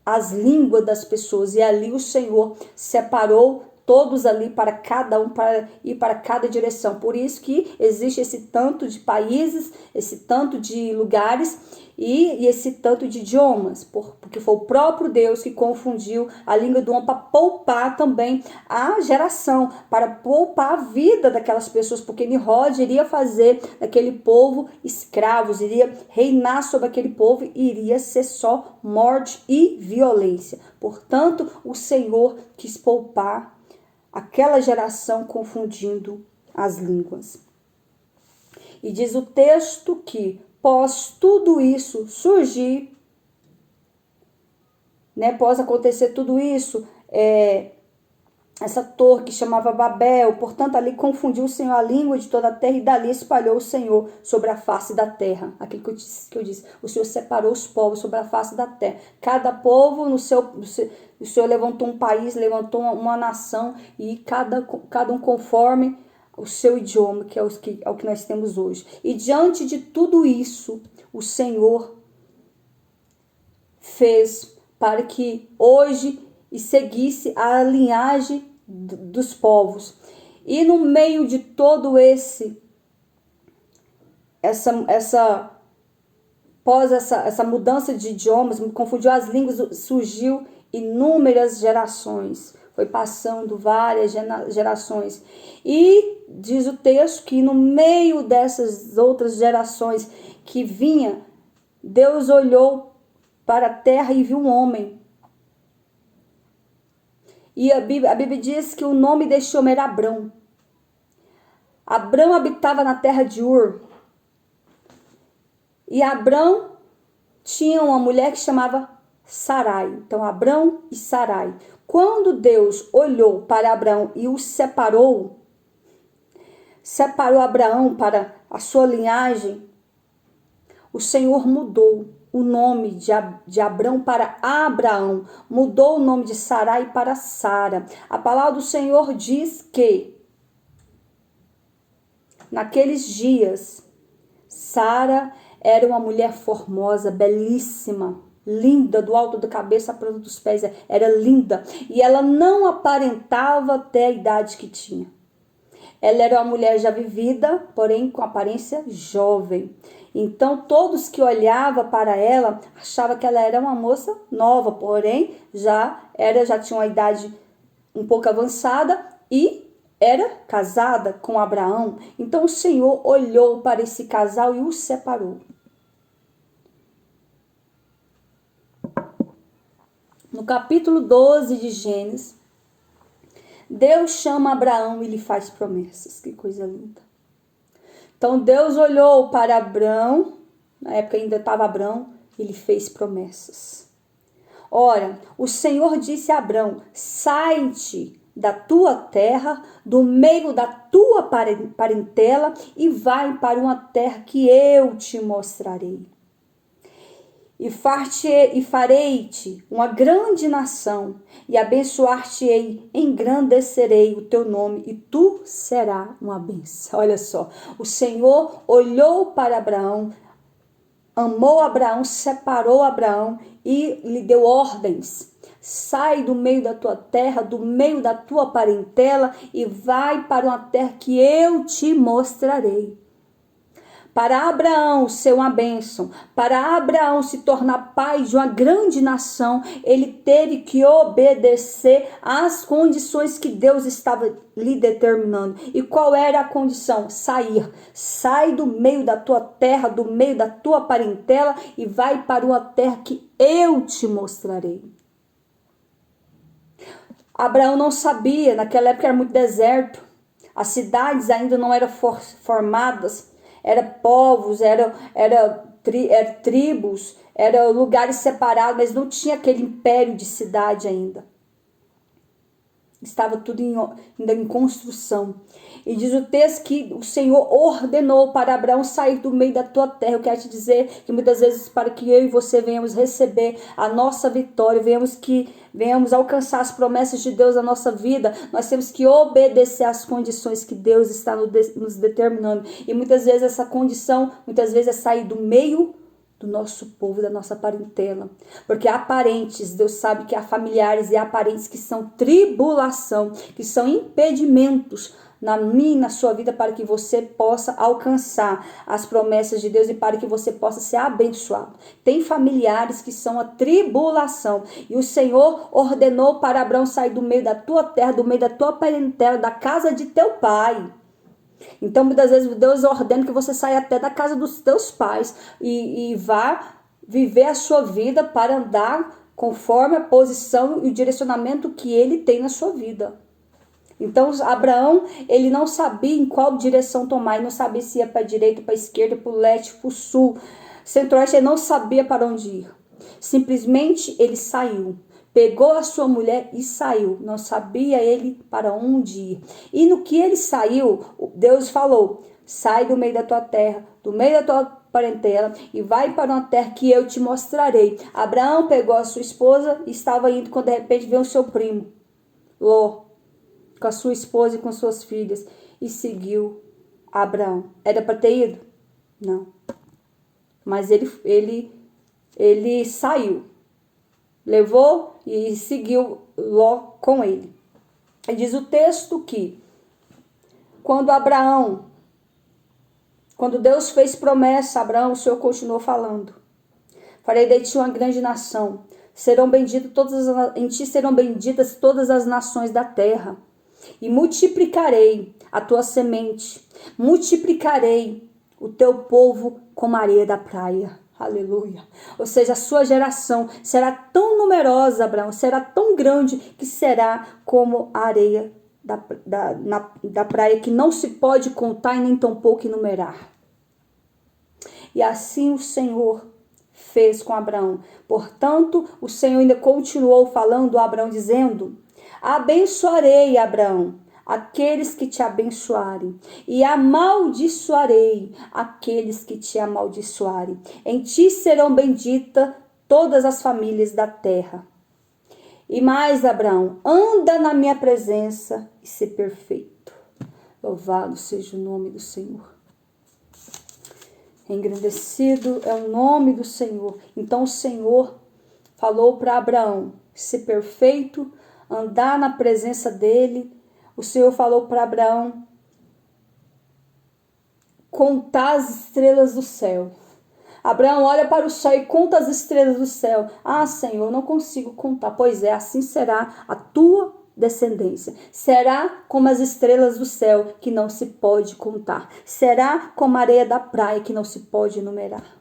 as línguas das pessoas, e ali o Senhor separou todos ali para cada um, para ir para cada direção. Por isso que existe esse tanto de países, esse tanto de lugares e esse tanto de idiomas, porque foi o próprio Deus que confundiu a língua do homem para poupar também a geração, para poupar a vida daquelas pessoas, porque Nimrod iria fazer daquele povo escravos, iria reinar sobre aquele povo e iria ser só morte e violência. Portanto, o Senhor quis poupar aquela geração confundindo as línguas. E diz o texto que, após tudo isso surgir, né, após acontecer tudo isso, essa torre que chamava Babel, portanto ali confundiu o Senhor a língua de toda a terra, e dali espalhou o Senhor sobre a face da terra. Aquilo que eu disse, o Senhor separou os povos sobre a face da terra. Cada povo o Senhor levantou um país, levantou uma nação, e cada um conforme o seu idioma, que é o que nós temos hoje. E diante de tudo isso, o Senhor fez para que hoje seguisse a linhagem dos povos. E no meio de todo essa mudança de idiomas, confundiu as línguas, surgiu inúmeras gerações. Foi passando várias gerações. E diz o texto que no meio dessas outras gerações que vinha, Deus olhou para a terra e viu um homem. E a Bíblia diz que o nome deste homem era Abrão. Abrão habitava na terra de Ur. E Abrão tinha uma mulher que chamava Sarai. Então, Abrão e Sarai. Quando Deus olhou para Abrão e o separou Abraão para a sua linhagem, o Senhor mudou o nome de Abrão para Abraão, mudou o nome de Sarai para Sara. A palavra do Senhor diz que naqueles dias, Sara era uma mulher formosa, belíssima, linda, do alto da cabeça à planta dos pés, era linda. E ela não aparentava ter a idade que tinha. Ela era uma mulher já vivida, porém com aparência jovem. Então, todos que olhavam para ela, achavam que ela era uma moça nova, porém, já tinha uma idade um pouco avançada e era casada com Abraão. Então, o Senhor olhou para esse casal e o separou. No capítulo 12 de Gênesis, Deus chama Abraão e lhe faz promessas. Que coisa linda. Então Deus olhou para Abraão, na época ainda estava Abraão, e lhe fez promessas. Ora, o Senhor disse a Abraão: sai-te da tua terra, do meio da tua parentela, e vai para uma terra que eu te mostrarei. E farei-te uma grande nação, e abençoar-te-ei, engrandecerei o teu nome, e tu serás uma bênção. Olha só, o Senhor olhou para Abraão, amou Abraão, separou Abraão e lhe deu ordens. Sai do meio da tua terra, do meio da tua parentela, e vai para uma terra que eu te mostrarei. Para Abraão ser uma bênção, para Abraão se tornar pai de uma grande nação, ele teve que obedecer às condições que Deus estava lhe determinando. E qual era a condição? Sair. Sai do meio da tua terra, do meio da tua parentela, e vai para uma terra que eu te mostrarei. Abraão não sabia, naquela época era muito deserto, as cidades ainda não eram formadas, eram povos, eram tribos, eram lugares separados, mas não tinha aquele império de cidade ainda. Estava tudo ainda em construção. E diz o texto que o Senhor ordenou para Abraão sair do meio da tua terra. Eu quero te dizer que muitas vezes, para que eu e você venhamos receber a nossa vitória, venhamos alcançar as promessas de Deus na nossa vida, nós temos que obedecer às condições que Deus está nos determinando. E muitas vezes essa condição, é sair do meio do nosso povo, da nossa parentela. Porque há parentes, Deus sabe que há familiares e há parentes que são tribulação, que são impedimentos na minha e na sua vida para que você possa alcançar as promessas de Deus e para que você possa ser abençoado. Tem familiares que são a tribulação e o Senhor ordenou para Abraão sair do meio da tua terra, do meio da tua parentela, da casa de teu pai. Então, muitas vezes, Deus ordena que você saia até da casa dos teus pais e vá viver a sua vida para andar conforme a posição e o direcionamento que ele tem na sua vida. Então, Abraão, ele não sabia em qual direção tomar, ele não sabia se ia para a direita, para a esquerda, para o leste, para o sul, centro-oeste, ele não sabia para onde ir. Simplesmente, ele saiu. Pegou a sua mulher e saiu. Não sabia ele para onde ir. E no que ele saiu, Deus falou: sai do meio da tua terra, do meio da tua parentela, e vai para uma terra que eu te mostrarei. Abraão pegou a sua esposa e estava indo quando de repente veio o seu primo, Ló, com a sua esposa e com suas filhas, e seguiu Abraão. Era para ter ido? Não. Mas ele saiu. Levou e seguiu Ló com ele. E diz o texto que quando Deus fez promessa a Abraão, o Senhor continuou falando: farei de ti uma grande nação, em ti serão benditas todas as nações da terra, e multiplicarei a tua semente, multiplicarei o teu povo como a areia da praia. Aleluia. Ou seja, a sua geração será tão numerosa, Abraão, será tão grande que será como a areia da praia, que não se pode contar e nem tampouco enumerar. E assim o Senhor fez com Abraão. Portanto, o Senhor ainda continuou falando a Abraão, dizendo: abençoarei, Abraão, aqueles que te abençoarem, e amaldiçoarei aqueles que te amaldiçoarem. Em ti serão benditas todas as famílias da terra. E mais, Abraão, anda na minha presença e ser perfeito. Louvado seja o nome do Senhor. Engrandecido é o nome do Senhor. Então o Senhor falou para Abraão ser perfeito, andar na presença dele. O Senhor falou para Abraão contar as estrelas do céu. Abraão olha para o céu e conta as estrelas do céu. Ah, Senhor, eu não consigo contar. Pois é, assim será a tua descendência. Será como as estrelas do céu, que não se pode contar. Será como a areia da praia, que não se pode enumerar.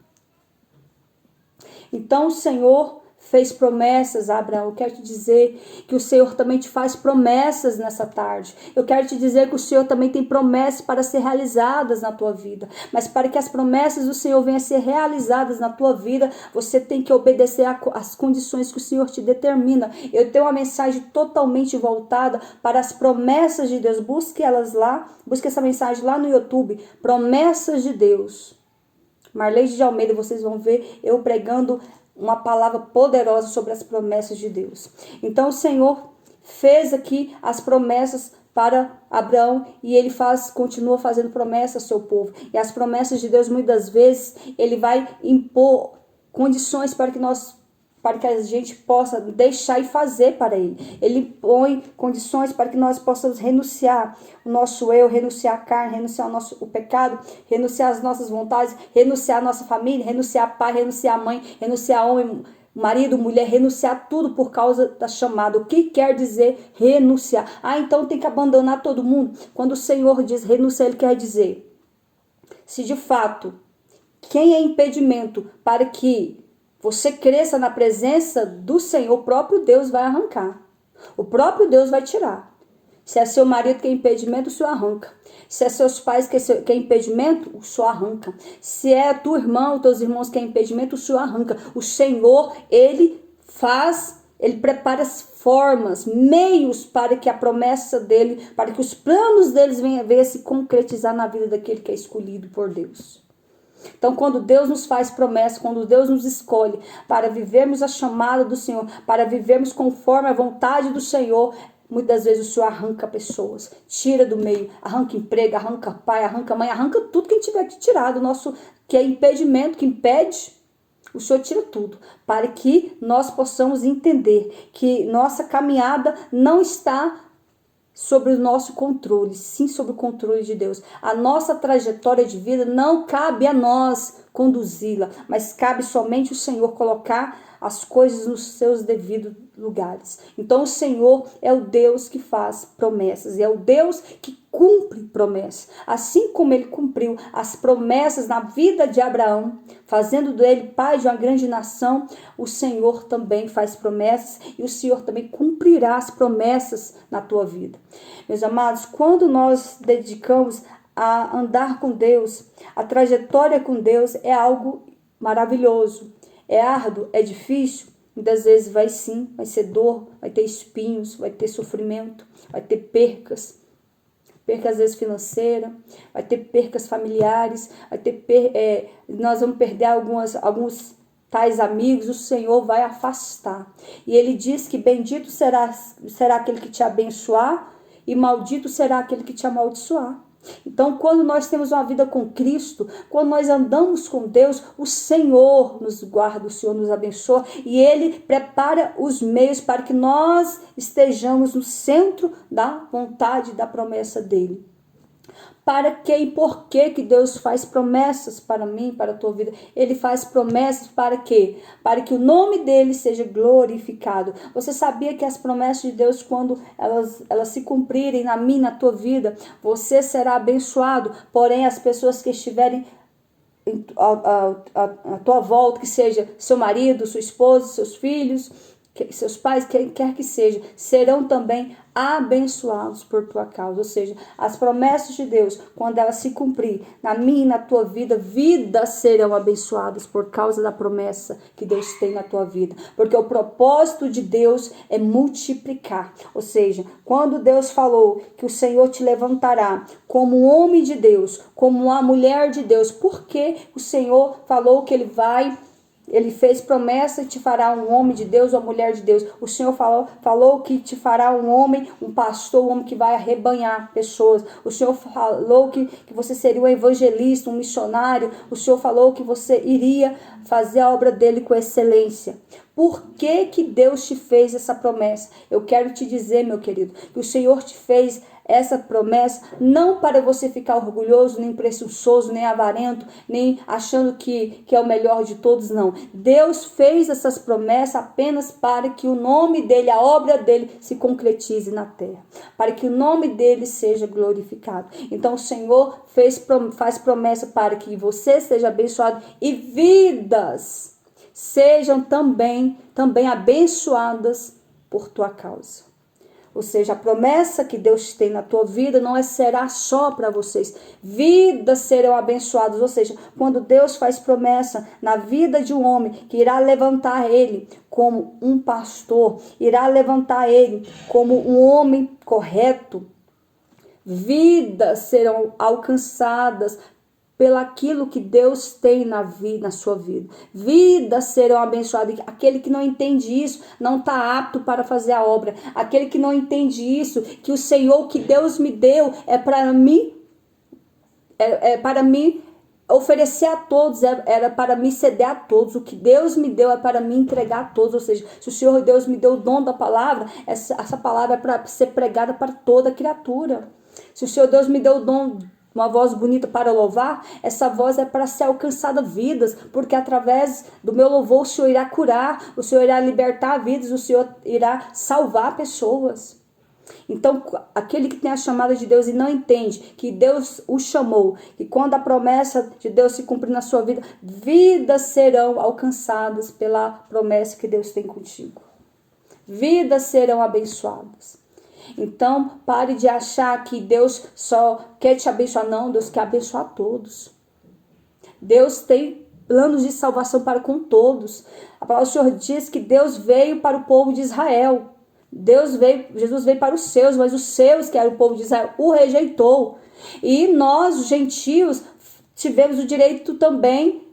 Então o Senhor fez promessas a Abraão. Eu quero te dizer que o Senhor também te faz promessas nessa tarde. Eu quero te dizer que o Senhor também tem promessas para ser realizadas na tua vida. Mas para que as promessas do Senhor venham a ser realizadas na tua vida, você tem que obedecer às condições que o Senhor te determina. Eu tenho uma mensagem totalmente voltada para as promessas de Deus. Busque elas lá, busque essa mensagem lá no YouTube. Promessas de Deus. Marleide de Almeida, vocês vão ver eu pregando uma palavra poderosa sobre as promessas de Deus. Então o Senhor fez aqui as promessas para Abraão e ele continua fazendo promessas ao seu povo. E as promessas de Deus, muitas vezes, ele vai impor condições para que a gente possa deixar e fazer para ele. Ele põe condições para que nós possamos renunciar o nosso eu, renunciar a carne, renunciar o pecado, renunciar as nossas vontades, renunciar a nossa família, renunciar a pai, renunciar a mãe, renunciar a homem, marido, mulher, renunciar tudo por causa da chamada. O que quer dizer renunciar? Ah, então tem que abandonar todo mundo? Quando o Senhor diz renunciar, ele quer dizer, se de fato, quem é impedimento para que você cresça na presença do Senhor, o próprio Deus vai arrancar. O próprio Deus vai tirar. Se é seu marido que é impedimento, o Senhor arranca. Se é seus pais que é impedimento, o Senhor arranca. Se é tua irmã ou teus irmãos que é impedimento, o Senhor arranca. O Senhor, ele prepara as formas, meios para que a promessa dele, para que os planos deles venham a se concretizar na vida daquele que é escolhido por Deus. Então, quando Deus nos faz promessa, quando Deus nos escolhe para vivermos a chamada do Senhor, para vivermos conforme a vontade do Senhor, muitas vezes o Senhor arranca pessoas, tira do meio, arranca emprego, arranca pai, arranca mãe, arranca tudo que tiver que tirar do nosso, que é impedimento, que impede. O Senhor tira tudo, para que nós possamos entender que nossa caminhada não está sobre o nosso controle, sim sobre o controle de Deus. A nossa trajetória de vida não cabe a nós conduzi-la, mas cabe somente o Senhor colocar as coisas nos seus devidos lugares. Então o Senhor é o Deus que faz promessas, é o Deus que cumpre promessas. Assim como ele cumpriu as promessas na vida de Abraão, fazendo dele pai de uma grande nação, o Senhor também faz promessas e o Senhor também cumprirá as promessas na tua vida. Meus amados, quando nós dedicamos a andar com Deus, a trajetória com Deus é algo maravilhoso. É árduo, é difícil, muitas vezes vai ser dor, vai ter espinhos, vai ter sofrimento, vai ter percas às vezes financeiras, vai ter percas familiares, nós vamos perder alguns tais amigos, o Senhor vai afastar. E ele diz que bendito será aquele que te abençoar e maldito será aquele que te amaldiçoar. Então, quando nós temos uma vida com Cristo, quando nós andamos com Deus, o Senhor nos guarda, o Senhor nos abençoa e Ele prepara os meios para que nós estejamos no centro da vontade, da promessa dEle. Para que e por que Deus faz promessas para mim, para a tua vida? Ele faz promessas para quê? Para que o nome dele seja glorificado. Você sabia que as promessas de Deus, quando elas se cumprirem na minha, na tua vida, você será abençoado. Porém, as pessoas que estiverem à tua volta, que seja seu marido, sua esposa, seus filhos, seus pais, quem quer que seja, serão também abençoados por tua causa. Ou seja, as promessas de Deus, quando elas se cumprir na minha e na tua vida, vidas serão abençoadas por causa da promessa que Deus tem na tua vida. Porque o propósito de Deus é multiplicar. Ou seja, quando Deus falou que o Senhor te levantará como um homem de Deus, como uma mulher de Deus, porque o Senhor falou que Ele fez promessa e te fará um homem de Deus ou mulher de Deus. O Senhor falou que te fará um homem, um pastor, um homem que vai arrebanhar pessoas. O Senhor falou que você seria um evangelista, um missionário. O Senhor falou que você iria fazer a obra dele com excelência. Por que Deus te fez essa promessa? Eu quero te dizer, meu querido, que o Senhor te fez essa promessa não para você ficar orgulhoso, nem presunçoso, nem avarento, nem achando que é o melhor de todos, não. Deus fez essas promessas apenas para que o nome dele, a obra dele se concretize na terra, para que o nome dele seja glorificado. Então o Senhor faz promessa para que você seja abençoado e vidas sejam também abençoadas por tua causa. Ou seja, a promessa que Deus tem na tua vida não será só para vocês. Vidas serão abençoadas. Ou seja, quando Deus faz promessa na vida de um homem que irá levantar ele como um pastor, irá levantar ele como um homem correto, vidas serão alcançadas pelaquilo que Deus tem na sua vida. Vidas serão abençoadas. Aquele que não entende isso, não está apto para fazer a obra. Aquele que não entende isso, que o Senhor, que Deus me deu, é para mim oferecer a todos, era para me ceder a todos. O que Deus me deu é para me entregar a todos. Ou seja, se o Senhor Deus me deu o dom da palavra, essa palavra é para ser pregada para toda criatura. Se o Senhor Deus me deu o dom, uma voz bonita para louvar, essa voz é para ser alcançada vidas, porque através do meu louvor o Senhor irá curar, o Senhor irá libertar vidas, o Senhor irá salvar pessoas. Então, aquele que tem a chamada de Deus e não entende que Deus o chamou, que quando a promessa de Deus se cumprir na sua vida, vidas serão alcançadas pela promessa que Deus tem contigo. Vidas serão abençoadas. Então, pare de achar que Deus só quer te abençoar. Não, Deus quer abençoar todos. Deus tem planos de salvação para com todos. A palavra do Senhor diz que Deus veio para o povo de Israel. Jesus veio para os seus, mas os seus, que era o povo de Israel, o rejeitou. E nós, os gentios, tivemos o direito também,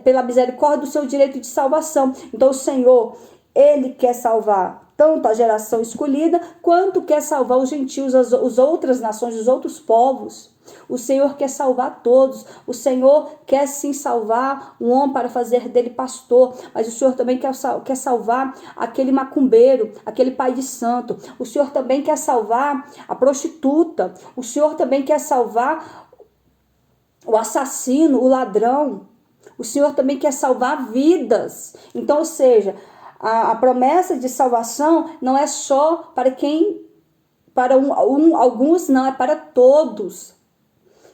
pela misericórdia do seu direito de salvação. Então, o Senhor, Ele quer salvar tanto a geração escolhida, quanto quer salvar os gentios, as outras nações, os outros povos. O Senhor quer salvar todos. O Senhor quer sim salvar um homem para fazer dele pastor, mas o Senhor também quer salvar aquele macumbeiro, aquele pai de santo. O Senhor também quer salvar a prostituta. O Senhor também quer salvar o assassino, o ladrão. O Senhor também quer salvar vidas. Então, ou seja, a promessa de salvação não é só para alguns, não, é para todos.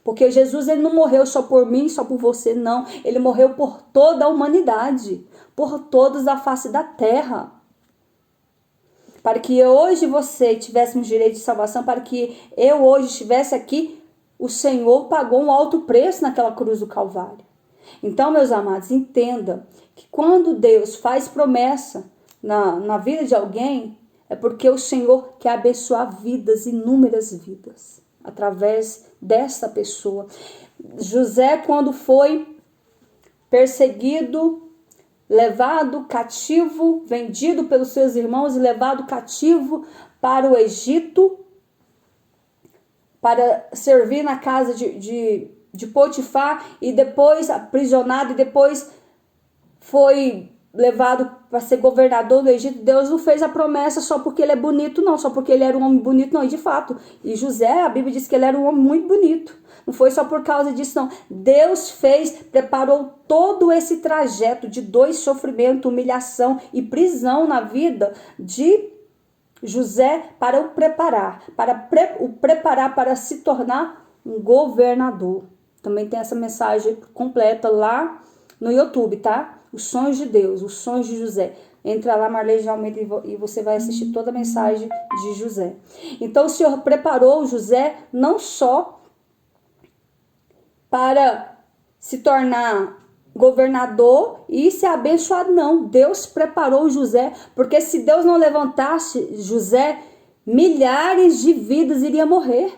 Porque Jesus, ele não morreu só por mim, só por você, não. Ele morreu por toda a humanidade, por todos da face da terra. Para que hoje você tivéssemos direito de salvação, para que eu hoje estivesse aqui, o Senhor pagou um alto preço naquela cruz do Calvário. Então, meus amados, entenda que quando Deus faz promessa na vida de alguém, é porque o Senhor quer abençoar vidas, inúmeras vidas, através desta pessoa. José, quando foi perseguido, levado cativo, vendido pelos seus irmãos e levado cativo para o Egito, para servir na casa de Potifar, e depois aprisionado, e depois foi levado para ser governador do Egito. Deus não fez a promessa só porque ele é bonito, não, só porque ele era um homem bonito, não, e de fato, e José, a Bíblia diz que ele era um homem muito bonito, não foi só por causa disso, não. Deus preparou todo esse trajeto de dor, sofrimento, humilhação e prisão na vida de José para o preparar, para se tornar um governador. Também tem essa mensagem completa lá no YouTube, tá? Os sonhos de Deus, os sonhos de José. Entra lá, Marlene de Almeida, e você vai assistir toda a mensagem de José. Então, o Senhor preparou José não só para se tornar governador e ser abençoado, não. Deus preparou José, porque se Deus não levantasse José, milhares de vidas iriam morrer.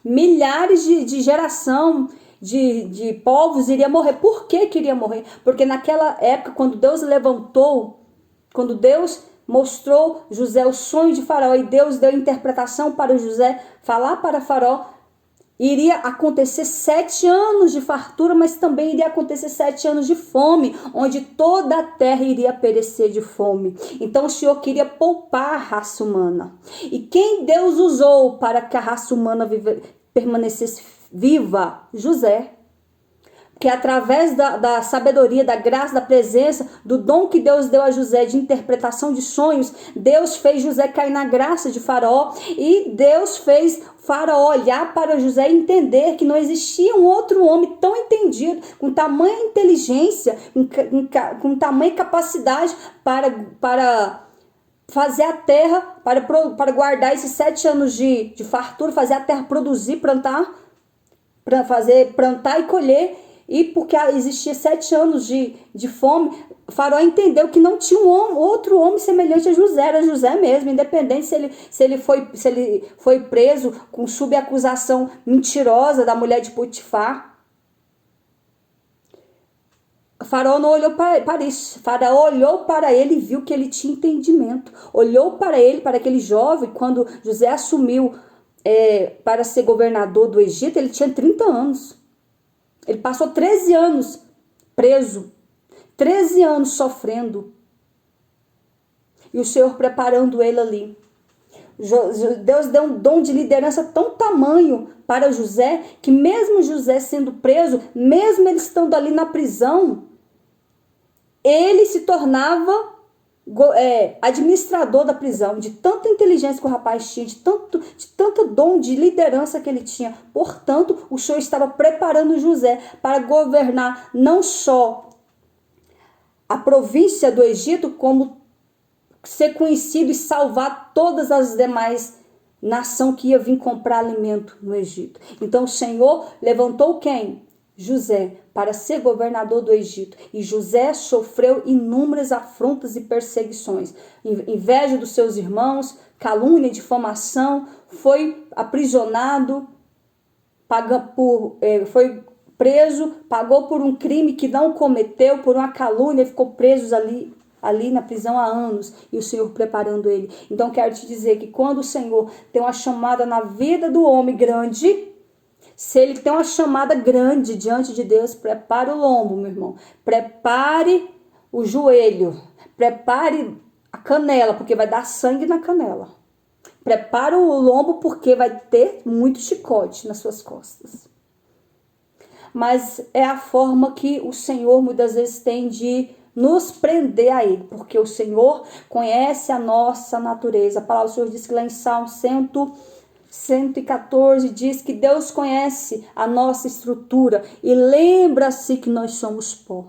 Milhares de geração de povos iria morrer. Por que iria morrer? Porque naquela época, quando Deus levantou, quando Deus mostrou José o sonho de Faraó e Deus deu interpretação para José falar para Faraó, iria acontecer 7 anos de fartura, mas também iria acontecer 7 anos de fome, onde toda a terra iria perecer de fome. Então o Senhor queria poupar a raça humana. E quem Deus usou para que a raça humana permanecesse viva? José. Que através da sabedoria, da graça, da presença, do dom que Deus deu a José de interpretação de sonhos, Deus fez José cair na graça de Faraó e Deus fez Faraó olhar para José e entender que não existia um outro homem tão entendido, com tamanha inteligência, com tamanha capacidade para fazer a terra, para guardar esses 7 anos de fartura, fazer a terra produzir, plantar e colher. E porque existia 7 anos de fome, Faraó entendeu que não tinha outro homem semelhante a José, era José mesmo, independente se ele foi preso com subacusação mentirosa da mulher de Potifar. Faraó não olhou para isso. Faraó olhou para ele e viu que ele tinha entendimento. Olhou para ele, para aquele jovem, quando José assumiu para ser governador do Egito, ele tinha 30 anos. Ele passou 13 anos preso, 13 anos sofrendo. E o Senhor preparando ele ali. Deus deu um dom de liderança tão tamanho para José, que mesmo José sendo preso, mesmo ele estando ali na prisão, ele se tornava administrador da prisão, de tanta inteligência que o rapaz tinha, de tanto dom de liderança que ele tinha. Portanto, o Senhor estava preparando José para governar não só a província do Egito, como ser conhecido e salvar todas as demais nações que ia vir comprar alimento no Egito. Então o Senhor levantou quem? José, para ser governador do Egito. E José sofreu inúmeras afrontas e perseguições. Inveja dos seus irmãos, calúnia, difamação, foi aprisionado, foi preso, pagou por um crime que não cometeu, por uma calúnia, ficou preso ali na prisão há anos, e o Senhor preparando ele. Então quero te dizer que quando o Senhor tem uma chamada na vida do homem grande, se ele tem uma chamada grande diante de Deus, prepare o lombo, meu irmão. Prepare o joelho. Prepare a canela, porque vai dar sangue na canela. Prepare o lombo, porque vai ter muito chicote nas suas costas. Mas é a forma que o Senhor muitas vezes tem de nos prender a Ele, porque o Senhor conhece a nossa natureza. A palavra do Senhor diz que lá em Salmo 114 diz que Deus conhece a nossa estrutura e lembra-se que nós somos pó.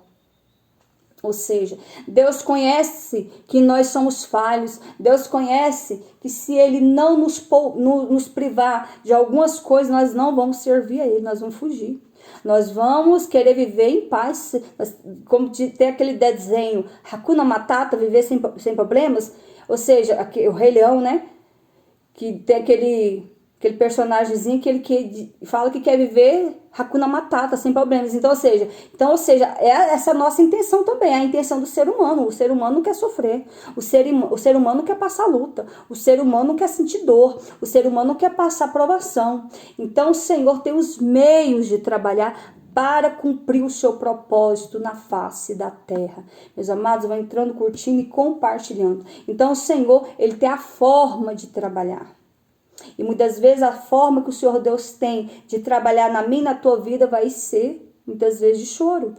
Ou seja, Deus conhece que nós somos falhos. Deus conhece que se Ele não nos privar de algumas coisas, nós não vamos servir a Ele, nós vamos fugir. Nós vamos querer viver em paz, como tem aquele desenho Hakuna Matata, viver sem problemas. Ou seja, o Rei Leão, né? Que tem aquele personagemzinho que ele fala que quer viver Hakuna Matata, sem problemas. Então, ou seja, é essa nossa intenção também, é a intenção do ser humano. O ser humano não quer sofrer, o ser humano não quer passar luta, o ser humano não quer sentir dor, o ser humano não quer passar provação. Então, o Senhor tem os meios de trabalhar para cumprir o seu propósito na face da terra. Meus amados, vão entrando, curtindo e compartilhando. Então, o Senhor, Ele tem a forma de trabalhar. E muitas vezes a forma que o Senhor Deus tem de trabalhar na minha e na tua vida vai ser, muitas vezes, de choro.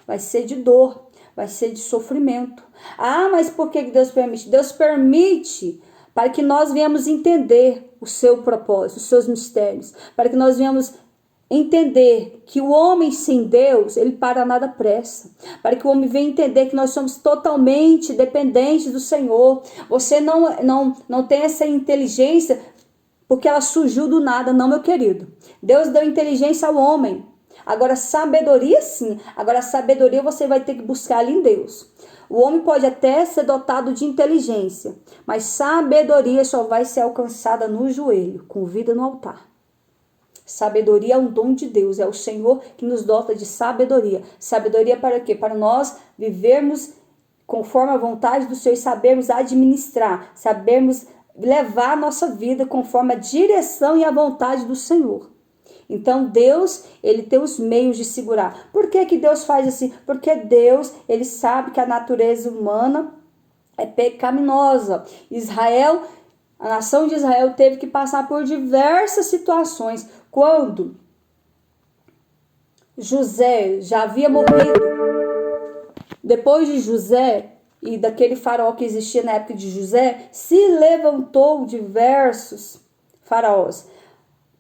Vai ser de dor. Vai ser de sofrimento. Ah, mas por que Deus permite? Deus permite para que nós venhamos entender o seu propósito, os seus mistérios. Para que nós venhamos entender que o homem sem Deus, ele para nada pressa. Para que o homem venha entender que nós somos totalmente dependentes do Senhor. Você não tem essa inteligência porque ela surgiu do nada, não, meu querido. Deus deu inteligência ao homem. Agora, sabedoria sim. Agora, sabedoria você vai ter que buscar ali em Deus. O homem pode até ser dotado de inteligência, mas sabedoria só vai ser alcançada no joelho, com vida no altar. Sabedoria é um dom de Deus, é o Senhor que nos dota de sabedoria. Sabedoria para quê? Para nós vivermos conforme a vontade do Senhor e sabermos administrar, sabermos levar a nossa vida conforme a direção e a vontade do Senhor. Então Deus, ele tem os meios de segurar. Por que que Deus faz assim? Porque Deus, ele sabe que a natureza humana é pecaminosa. Israel, a nação de Israel teve que passar por diversas situações. Quando José já havia morrido, depois de José e daquele faraó que existia na época de José, se levantou diversos faraós.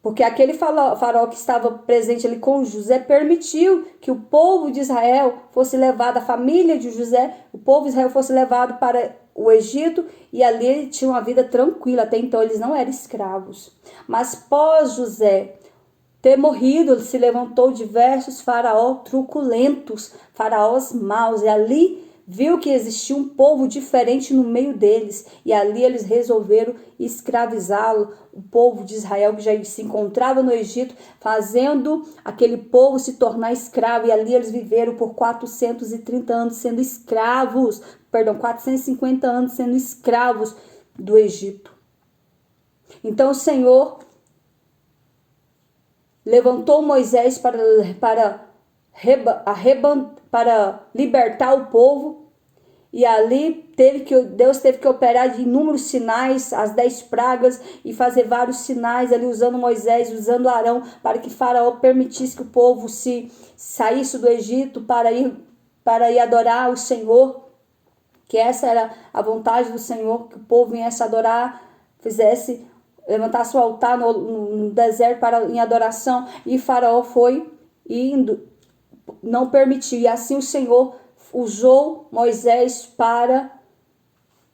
Porque aquele faraó que estava presente ali com José permitiu que o povo de Israel fosse levado, a família de José, o povo de Israel fosse levado para o Egito e ali tinha uma vida tranquila. Até então eles não eram escravos. Mas pós José ter morrido, se levantou diversos faraós truculentos, faraós maus, e ali viu que existia um povo diferente no meio deles, e ali eles resolveram escravizá-lo, o povo de Israel que já se encontrava no Egito, fazendo aquele povo se tornar escravo, e ali eles viveram por 430 anos sendo escravos, 450 anos sendo escravos do Egito. Então o Senhor levantou Moisés para libertar o povo, e ali Deus teve que operar de inúmeros sinais, as 10 pragas, e fazer vários sinais ali, usando Moisés, usando Arão, para que Faraó permitisse que o povo saísse do Egito para ir adorar o Senhor, que essa era a vontade do Senhor, que o povo viesse adorar, levantasse o altar no deserto em adoração, e Faraó foi indo, não permitiu, e assim o Senhor usou Moisés para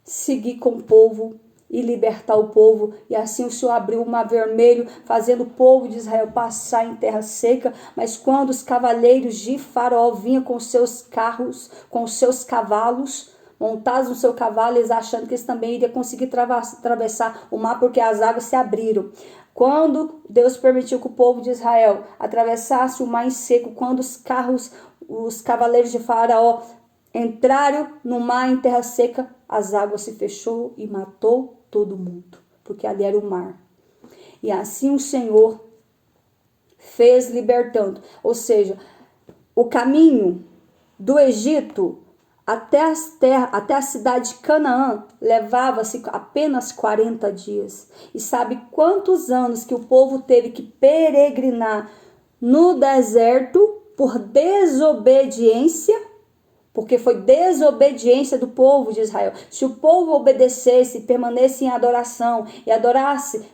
seguir com o povo e libertar o povo, e assim o Senhor abriu o mar vermelho, fazendo o povo de Israel passar em terra seca. Mas quando os cavaleiros de Faraó vinham com seus carros, com seus cavalos, montados no seu cavalo, eles achando que eles também iriam conseguir atravessar o mar, porque as águas se abriram. Quando Deus permitiu que o povo de Israel atravessasse o mar em seco, quando os cavaleiros de Faraó entraram no mar em terra seca, as águas se fechou e matou todo mundo, porque ali era o mar. E assim o Senhor fez libertando. Ou seja, o caminho do Egito até a cidade de Canaã levava-se apenas 40 dias. E sabe quantos anos que o povo teve que peregrinar no deserto por desobediência? Porque foi desobediência do povo de Israel. Se o povo obedecesse, permanecesse em adoração e adorasse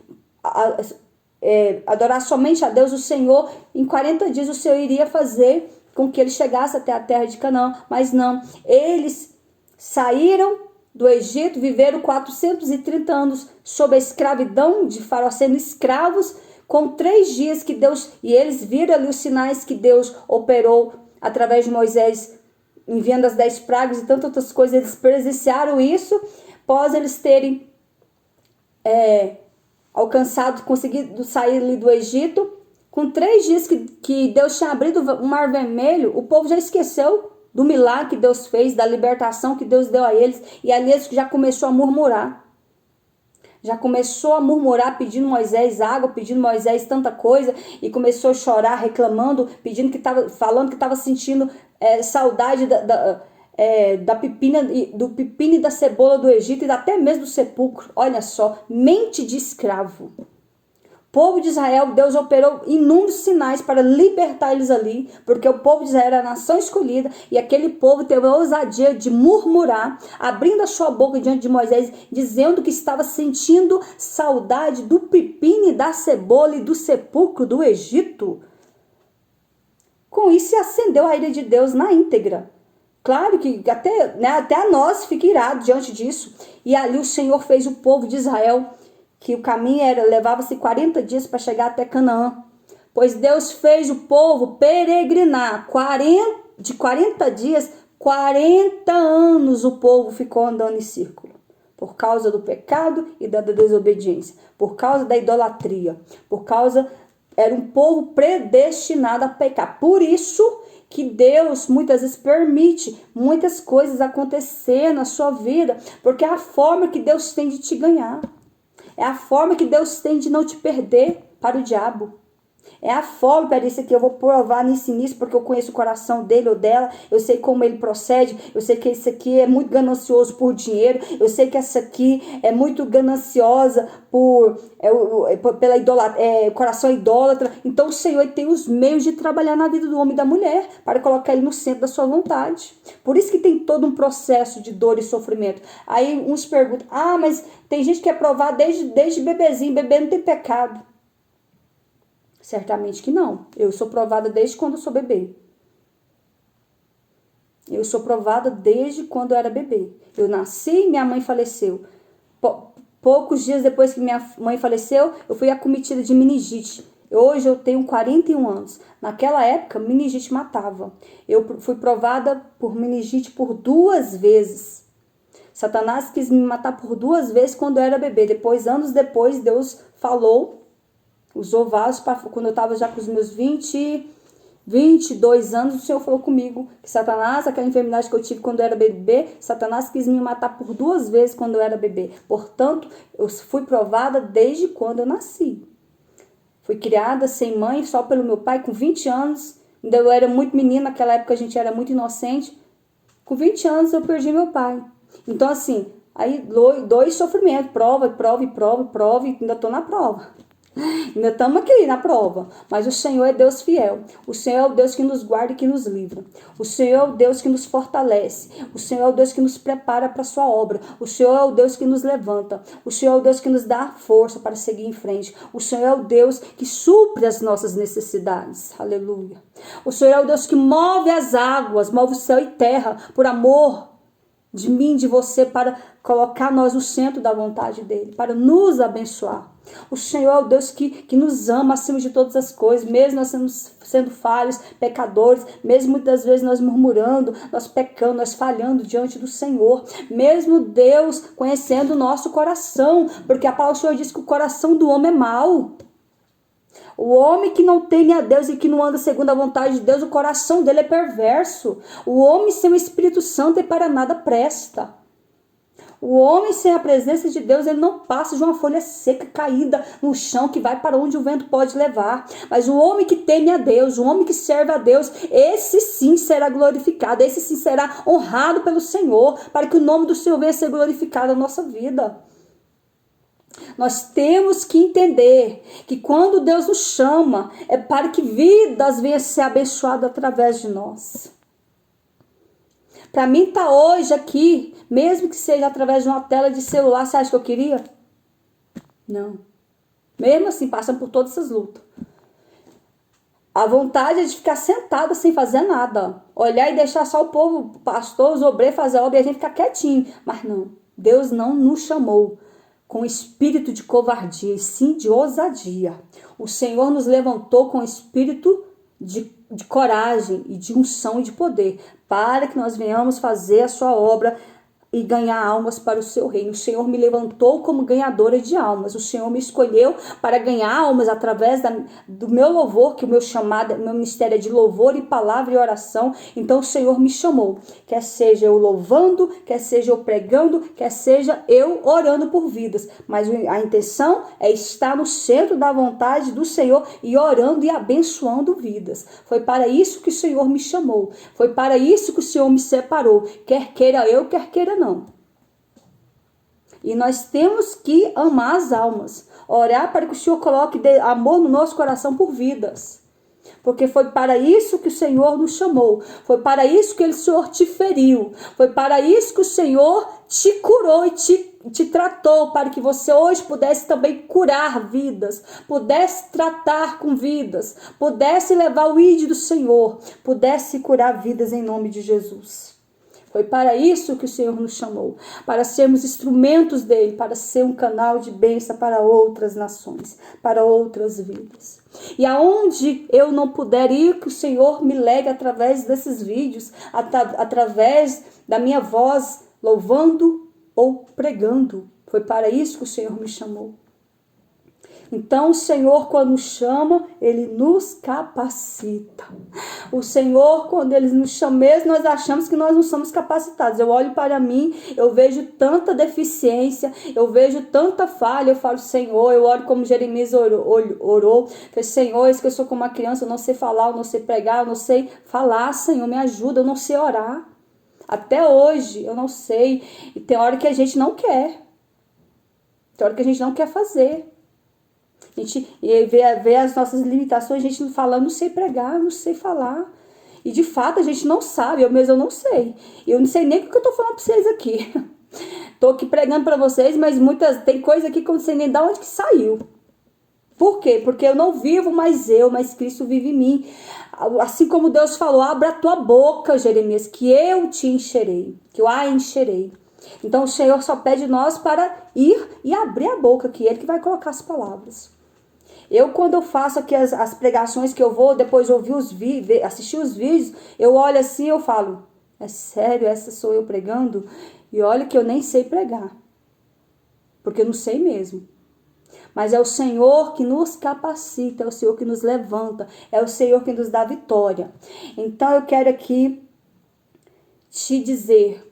somente a Deus, o Senhor, em 40 dias o Senhor iria fazer com que eles chegassem até a terra de Canaã. Mas não, eles saíram do Egito, viveram 430 anos sob a escravidão de Faraó, sendo escravos, com 3 dias que Deus, e eles viram ali os sinais que Deus operou através de Moisés, enviando as 10 pragas e tantas outras coisas. Eles presenciaram isso, após eles terem alcançado, conseguido sair ali do Egito. Com 3 dias que Deus tinha abrido o mar vermelho, o povo já esqueceu do milagre que Deus fez, da libertação que Deus deu a eles, e ali eles já começou a murmurar. Já começou a murmurar, pedindo Moisés água, pedindo Moisés tanta coisa, e começou a chorar, reclamando, falando que estava sentindo saudade da pepina, do pepino e da cebola do Egito, e até mesmo do sepulcro. Olha só, mente de escravo. O povo de Israel, Deus operou inúmeros sinais para libertar eles ali, porque o povo de Israel era a nação escolhida, e aquele povo teve a ousadia de murmurar, abrindo a sua boca diante de Moisés, dizendo que estava sentindo saudade do pepino e da cebola e do sepulcro do Egito. Com isso se acendeu a ira de Deus na íntegra. Claro que até a nós fica irado diante disso. E ali o Senhor fez o povo de Israel, que o caminho levava-se 40 dias para chegar até Canaã. Pois Deus fez o povo peregrinar de 40 dias, 40 anos o povo ficou andando em círculo. Por causa do pecado e da desobediência. Por causa da idolatria. Era um povo predestinado a pecar. Por isso que Deus muitas vezes permite muitas coisas acontecer na sua vida. Porque é a forma que Deus tem de te ganhar. É a forma que Deus tem de não te perder para o diabo. É a forma, para isso aqui, eu vou provar nisso, porque eu conheço o coração dele ou dela, eu sei como ele procede, eu sei que esse aqui é muito ganancioso por dinheiro, eu sei que essa aqui é muito gananciosa pela coração idólatra. Então o Senhor tem os meios de trabalhar na vida do homem e da mulher, para colocar ele no centro da sua vontade. Por isso que tem todo um processo de dor e sofrimento. Aí uns perguntam, mas tem gente que é provada desde bebezinho, bebê não tem pecado. Certamente que não. Eu sou provada desde quando eu sou bebê. Eu sou provada desde quando eu era bebê. Eu nasci e minha mãe faleceu. Poucos dias depois que minha mãe faleceu, eu fui acometida de meningite. Hoje eu tenho 41 anos. Naquela época, meningite matava. Eu fui provada por meningite por 2 vezes. Satanás quis me matar por 2 vezes quando eu era bebê. Anos depois, Deus falou, usou vasos, quando eu estava já com os meus 22 anos, o Senhor falou comigo que Satanás, aquela enfermidade que eu tive quando eu era bebê, Satanás quis me matar por 2 vezes quando eu era bebê. Portanto, eu fui provada desde quando eu nasci. Fui criada sem mãe, só pelo meu pai, com 20 anos. Ainda eu era muito menina, naquela época a gente era muito inocente. Com 20 anos eu perdi meu pai. Então assim, aí 2 sofrimentos, prova, ainda estou na prova. Ainda estamos aqui na prova, mas o Senhor é Deus fiel. O Senhor é o Deus que nos guarda e que nos livra. O Senhor é o Deus que nos fortalece. O Senhor é o Deus que nos prepara para a sua obra. O Senhor é o Deus que nos levanta. O Senhor é o Deus que nos dá força para seguir em frente. O Senhor é o Deus que supre as nossas necessidades. Aleluia. O Senhor é o Deus que move as águas, move o céu e terra por amor de mim, de você, para colocar nós no centro da vontade dele, para nos abençoar. O Senhor é o Deus que nos ama acima de todas as coisas, mesmo nós sendo falhos, pecadores, mesmo muitas vezes nós murmurando, nós pecando, nós falhando diante do Senhor, mesmo Deus conhecendo o nosso coração, porque a palavra do Senhor diz que o coração do homem é mau. O homem que não teme a Deus e que não anda segundo a vontade de Deus, o coração dele é perverso. O homem sem o Espírito Santo para nada presta. O homem sem a presença de Deus, ele não passa de uma folha seca caída no chão que vai para onde o vento pode levar. Mas o homem que teme a Deus, o homem que serve a Deus, esse sim será glorificado, esse sim será honrado pelo Senhor, para que o nome do Senhor venha a ser glorificado na nossa vida. Nós temos que entender que quando Deus nos chama, é para que vidas venham a ser abençoadas através de nós. Para mim estar hoje aqui, mesmo que seja através de uma tela de celular, você acha que eu queria? Não. Mesmo assim, passando por todas essas lutas. A vontade é de ficar sentada sem fazer nada. Olhar e deixar só o povo, o pastor, os obreiros fazer a obra e a gente ficar quietinho. Mas não, Deus não nos chamou com espírito de covardia, e sim de ousadia. O Senhor nos levantou com espírito de coragem e de unção e de poder, para que nós venhamos fazer a sua obra e ganhar almas para o seu reino. O Senhor me levantou como ganhadora de almas. O Senhor me escolheu para ganhar almas através do meu louvor, que o meu ministério é de louvor e palavra e oração. Então o Senhor me chamou, quer seja eu louvando, quer seja eu pregando, quer seja eu orando por vidas. Mas a intenção é estar no centro da vontade do Senhor e orando e abençoando vidas. Foi para isso que o Senhor me chamou. Foi para isso que o Senhor me separou. Quer queira eu, quer queira não. E nós temos que amar as almas. Orar para que o Senhor coloque amor no nosso coração por vidas. Porque foi para isso que o Senhor nos chamou. Foi para isso que o Senhor te feriu. Foi para isso que o Senhor te curou e te tratou para que você hoje pudesse também curar vidas, pudesse tratar com vidas, pudesse levar o ID do Senhor, pudesse curar vidas em nome de Jesus. Foi para isso que o Senhor nos chamou, para sermos instrumentos dele, para ser um canal de bênção para outras nações, para outras vidas. E aonde eu não puder ir, que o Senhor me leve através desses vídeos, através da minha voz, louvando ou pregando. Foi para isso que o Senhor me chamou. Então o Senhor, quando nos chama, Ele nos capacita. O Senhor, quando Ele nos chama, mesmo nós achamos que nós não somos capacitados. Eu olho para mim, eu vejo tanta deficiência, eu vejo tanta falha, eu falo, Senhor, eu oro como Jeremias orou, falei, Senhor, isso que eu sou como uma criança, eu não sei falar, eu não sei pregar, eu não sei falar, Senhor, me ajuda, eu não sei orar. Até hoje, eu não sei. E tem hora que a gente não quer. Tem hora que a gente não quer fazer. A gente vê as nossas limitações, a gente não fala, não sei pregar, não sei falar. E de fato a gente não sabe, eu não sei. Eu não sei nem o que eu tô falando pra vocês aqui. Tô aqui pregando pra vocês, mas tem coisa aqui que eu não sei nem de onde que saiu. Por quê? Porque eu não vivo mais eu, mas Cristo vive em mim. Assim como Deus falou, abra a tua boca, Jeremias, que eu te encherei, que eu a encherei. Então o Senhor só pede nós para ir e abrir a boca, que Ele que vai colocar as palavras. Eu, quando eu faço aqui as pregações que eu vou, depois ouvir assistir os vídeos, eu olho assim e eu falo, é sério, essa sou eu pregando? E olha que eu nem sei pregar, porque eu não sei mesmo. Mas é o Senhor que nos capacita, é o Senhor que nos levanta, é o Senhor que nos dá vitória. Então eu quero aqui te dizer,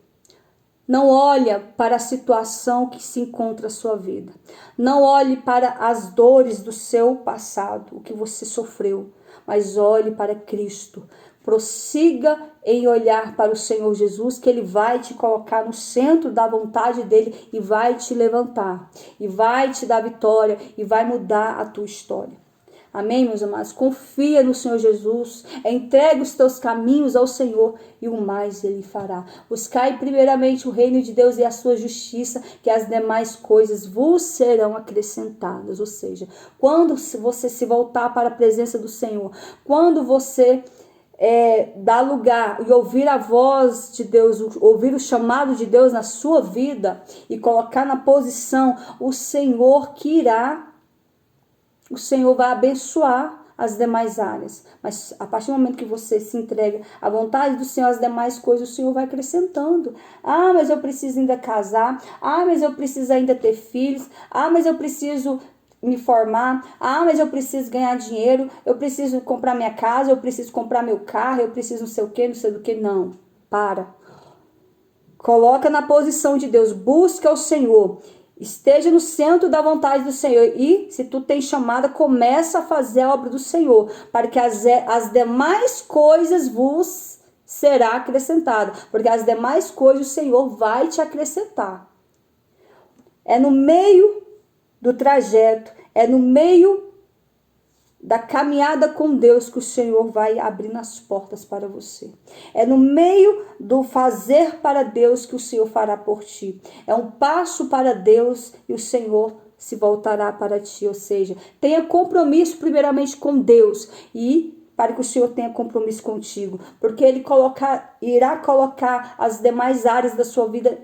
não olhe para a situação que se encontra a sua vida. Não olhe para as dores do seu passado, o que você sofreu, mas olhe para Cristo. Prossiga em olhar para o Senhor Jesus, que Ele vai te colocar no centro da vontade dEle e vai te levantar, e vai te dar vitória, e vai mudar a tua história. Amém, meus amados? Confia no Senhor Jesus, entregue os teus caminhos ao Senhor e o mais Ele fará. Buscai primeiramente o reino de Deus e a sua justiça, que as demais coisas vos serão acrescentadas. Ou seja, quando você se voltar para a presença do Senhor, quando você dar lugar e ouvir a voz de Deus, ouvir o chamado de Deus na sua vida e colocar na posição, o Senhor vai abençoar as demais áreas. Mas a partir do momento que você se entrega à vontade do Senhor, as demais coisas o Senhor vai acrescentando. Ah, mas eu preciso ainda casar. Ah, mas eu preciso ainda ter filhos. Ah, mas eu preciso me formar. Ah, mas eu preciso ganhar dinheiro. Eu preciso comprar minha casa. Eu preciso comprar meu carro. Eu preciso não sei o que, não sei do que. Não, para. Coloca na posição de Deus. Busca o Senhor. Esteja no centro da vontade do Senhor. E se tu tem chamada, começa a fazer a obra do Senhor, para que as demais coisas vos será acrescentada. Porque as demais coisas o Senhor vai te acrescentar. É no meio do trajeto, é no meio da caminhada com Deus que o Senhor vai abrindo as portas para você. É no meio do fazer para Deus que o Senhor fará por ti. É um passo para Deus e o Senhor se voltará para ti. Ou seja, tenha compromisso primeiramente com Deus e para que o Senhor tenha compromisso contigo. Porque Ele irá colocar as demais áreas da sua vida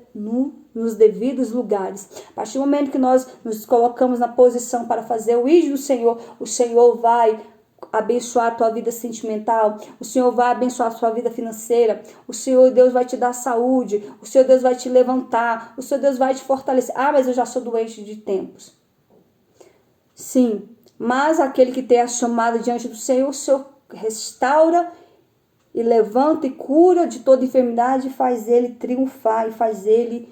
nos devidos lugares. A partir do momento que nós nos colocamos na posição para fazer o ídolo do Senhor, o Senhor vai abençoar a tua vida sentimental, o Senhor vai abençoar a sua vida financeira, o Senhor Deus vai te dar saúde, o Senhor Deus vai te levantar, o Senhor Deus vai te fortalecer. Ah, mas eu já sou doente de tempos. Sim, mas aquele que tem a chamada diante do Senhor, o Senhor restaura e levanta e cura de toda enfermidade e faz ele triunfar e faz ele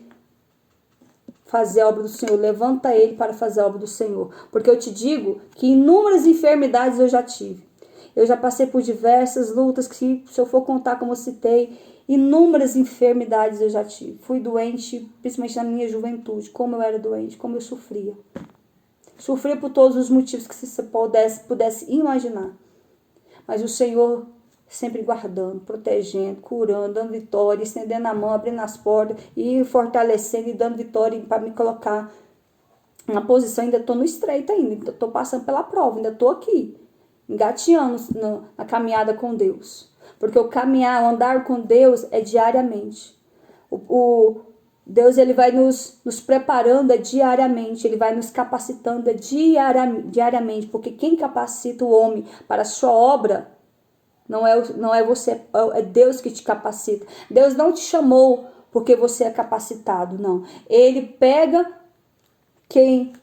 fazer a obra do Senhor. Levanta ele para fazer a obra do Senhor. Porque eu te digo que inúmeras enfermidades eu já tive. Eu já passei por diversas lutas que, se eu for contar como eu citei, inúmeras enfermidades eu já tive. Fui doente, principalmente na minha juventude. Como eu era doente, como eu sofria. Sofria por todos os motivos que você pudesse imaginar. Mas o Senhor sempre guardando, protegendo, curando, dando vitória, estendendo a mão, abrindo as portas e fortalecendo e dando vitória para me colocar na posição. Ainda estou no estreito ainda, estou passando pela prova, ainda estou aqui, engateando na caminhada com Deus. Porque o caminhar, o andar com Deus é diariamente. Deus, ele vai nos preparando diariamente, ele vai nos capacitando diariamente, porque quem capacita o homem para a sua obra não é você, é Deus que te capacita. Deus não te chamou porque você é capacitado, não. Ele pega quem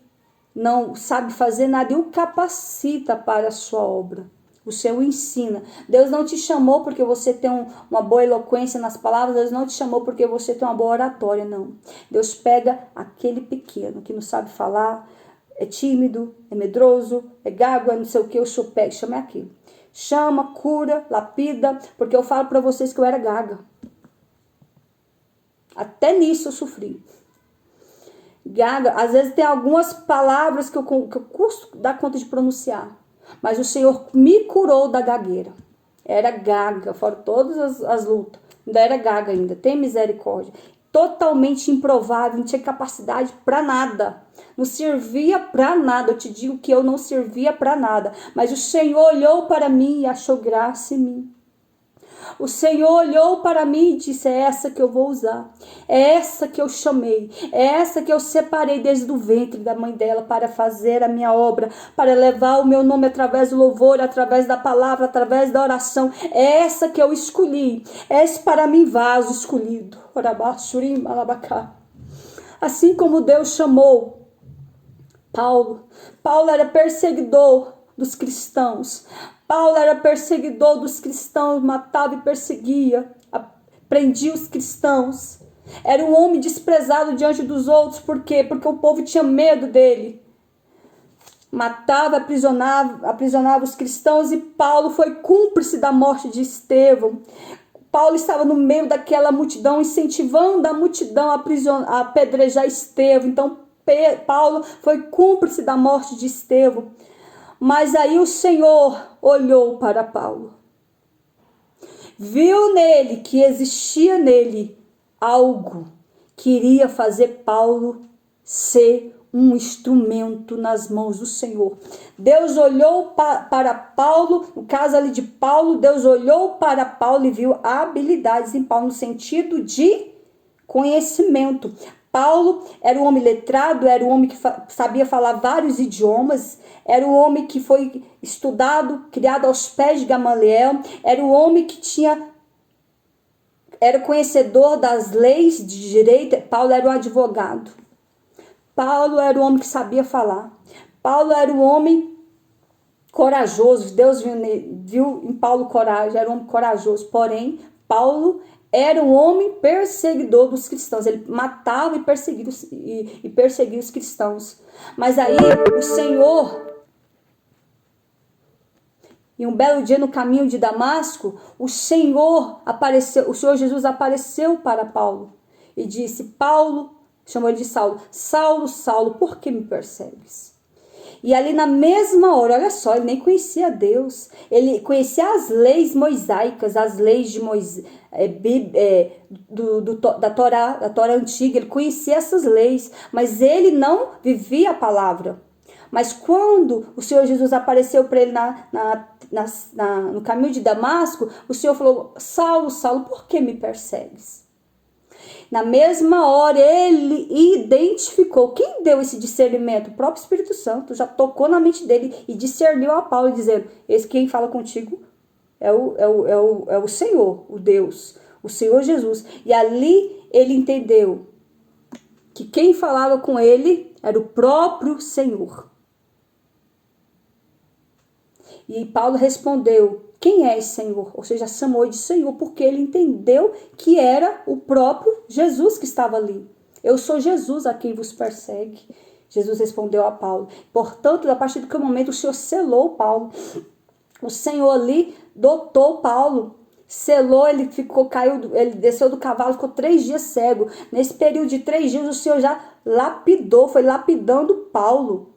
não sabe fazer nada e o capacita para a sua obra. O Senhor ensina. Deus não te chamou porque você tem uma boa eloquência nas palavras. Deus não te chamou porque você tem uma boa oratória, não. Deus pega aquele pequeno que não sabe falar, é tímido, é medroso, é gago, é não sei o que. O Senhor pega, chama aquilo. Chama, cura, lapida, porque eu falo para vocês que eu era gaga. Até nisso eu sofri. Gaga, às vezes tem algumas palavras que eu custo dar conta de pronunciar. Mas o Senhor me curou da gagueira. Era gaga, fora todas as lutas. Ainda era gaga ainda, tem misericórdia. Totalmente improvável, não tinha capacidade para nada. Não servia para nada. Eu te digo que eu não servia para nada. Mas o Senhor olhou para mim e achou graça em mim. O Senhor olhou para mim e disse, é essa que eu vou usar. É essa que eu chamei. É essa que eu separei desde o ventre da mãe dela para fazer a minha obra. Para levar o meu nome através do louvor, através da palavra, através da oração. É essa que eu escolhi. É esse para mim vaso escolhido. Assim como Deus chamou Paulo. Paulo era perseguidor dos cristãos. Paulo era perseguidor dos cristãos, matava e perseguia, prendia os cristãos. Era um homem desprezado diante dos outros, por quê? Porque o povo tinha medo dele. Matava, aprisionava os cristãos e Paulo foi cúmplice da morte de Estevão. Paulo estava no meio daquela multidão, incentivando a multidão a apedrejar Estevão. Então, Paulo foi cúmplice da morte de Estevão. Mas aí o Senhor olhou para Paulo. Viu nele que existia nele algo que iria fazer Paulo ser um instrumento nas mãos do Senhor. Deus olhou para Paulo, no caso ali de Paulo, Deus olhou para Paulo e viu habilidades em Paulo no sentido de conhecimento. Paulo era um homem letrado, era um homem que sabia falar vários idiomas, era um homem que foi estudado, criado aos pés de Gamaliel, era um homem que era conhecedor das leis de direito. Paulo era um advogado. Paulo era um homem que sabia falar. Paulo era um homem corajoso. Deus viu em Paulo coragem, era um homem corajoso. Porém, Paulo era um homem perseguidor dos cristãos. Ele matava e perseguia os cristãos. Mas aí o Senhor, em um belo dia no caminho de Damasco, o Senhor Jesus apareceu para Paulo e disse, Paulo, chamou ele de Saulo, Saulo, Saulo, por que me persegues? E ali na mesma hora, olha só, ele nem conhecia Deus, ele conhecia as leis mosaicas, as leis de Moisés, da Torá antiga, ele conhecia essas leis, mas ele não vivia a palavra. Mas quando o Senhor Jesus apareceu para ele no caminho de Damasco, o Senhor falou, Saulo, Saulo, por que me persegues? Na mesma hora, ele identificou. Quem deu esse discernimento? O próprio Espírito Santo já tocou na mente dele e discerniu a Paulo, dizendo, esse quem fala contigo é o Senhor, o Deus, o Senhor Jesus. E ali ele entendeu que quem falava com ele era o próprio Senhor. E Paulo respondeu, quem é esse Senhor? Ou seja, chamou de Senhor, porque ele entendeu que era o próprio Jesus que estava ali. Eu sou Jesus a quem vos persegue. Jesus respondeu a Paulo. Portanto, a partir daquele momento, o Senhor selou Paulo. O Senhor ali dotou Paulo. Selou, ele desceu do cavalo, ficou 3 dias cego. Nesse período de 3 dias, o Senhor já lapidou, foi lapidando Paulo.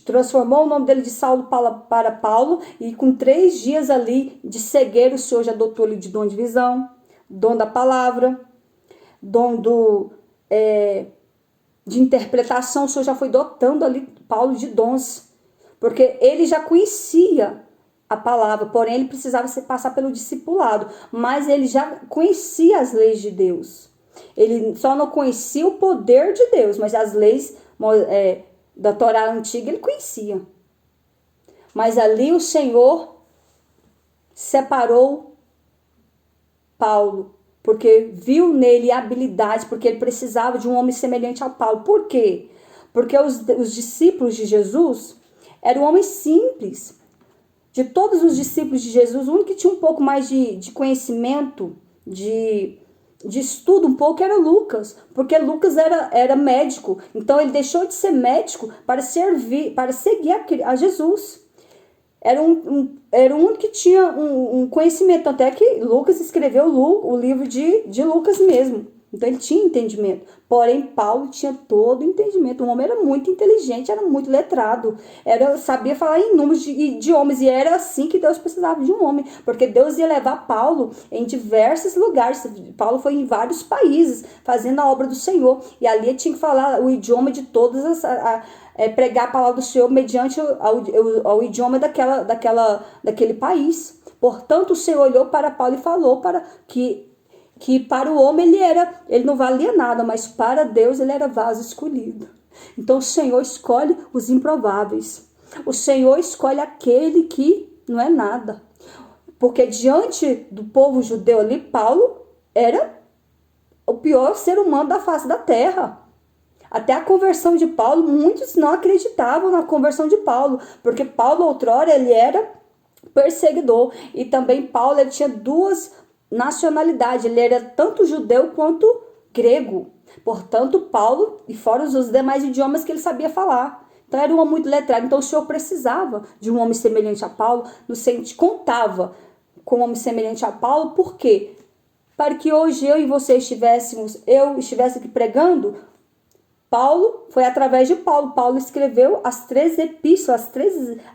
transformou o nome dele de Saulo para Paulo, e com 3 dias ali de cegueira, o Senhor já dotou ele de dom de visão, dom da palavra, dom de interpretação. O Senhor já foi dotando ali Paulo de dons, porque ele já conhecia a palavra, porém ele precisava passar pelo discipulado, mas ele já conhecia as leis de Deus. Ele só não conhecia o poder de Deus, mas as leis da Torá antiga ele conhecia. Mas ali o Senhor separou Paulo, porque viu nele habilidade, porque ele precisava de um homem semelhante ao Paulo. Por quê? Porque os discípulos de Jesus eram homens simples. De todos os discípulos de Jesus, o único que tinha um pouco mais de conhecimento, de estudo um pouco, era Lucas, porque Lucas era médico. Então ele deixou de ser médico para seguir a Jesus. Era o único que tinha um conhecimento, até que Lucas escreveu o livro de Lucas mesmo. Então ele tinha entendimento. Porém, Paulo tinha todo o entendimento. O homem era muito inteligente, era muito letrado. Sabia falar em números de idiomas. E era assim que Deus precisava de um homem. Porque Deus ia levar Paulo em diversos lugares. Paulo foi em vários países fazendo a obra do Senhor. E ali ele tinha que falar o idioma de todas pregar a palavra do Senhor mediante ao idioma daquele país. Portanto, o Senhor olhou para Paulo e falou que para o homem ele não valia nada, mas para Deus ele era vaso escolhido. Então o Senhor escolhe os improváveis. O Senhor escolhe aquele que não é nada. Porque diante do povo judeu ali, Paulo era o pior ser humano da face da terra. Até a conversão de Paulo, muitos não acreditavam na conversão de Paulo, porque Paulo outrora ele era perseguidor. E também Paulo ele tinha 2 nacionalidade, ele era tanto judeu quanto grego. Portanto, Paulo, e fora os demais idiomas que ele sabia falar. Então era um homem muito letrado. Então o Senhor precisava de um homem semelhante a Paulo, contava com um homem semelhante a Paulo. Por quê? Para que hoje eu e você estivesse aqui pregando. Foi através de Paulo. Paulo escreveu as 13 epístolas,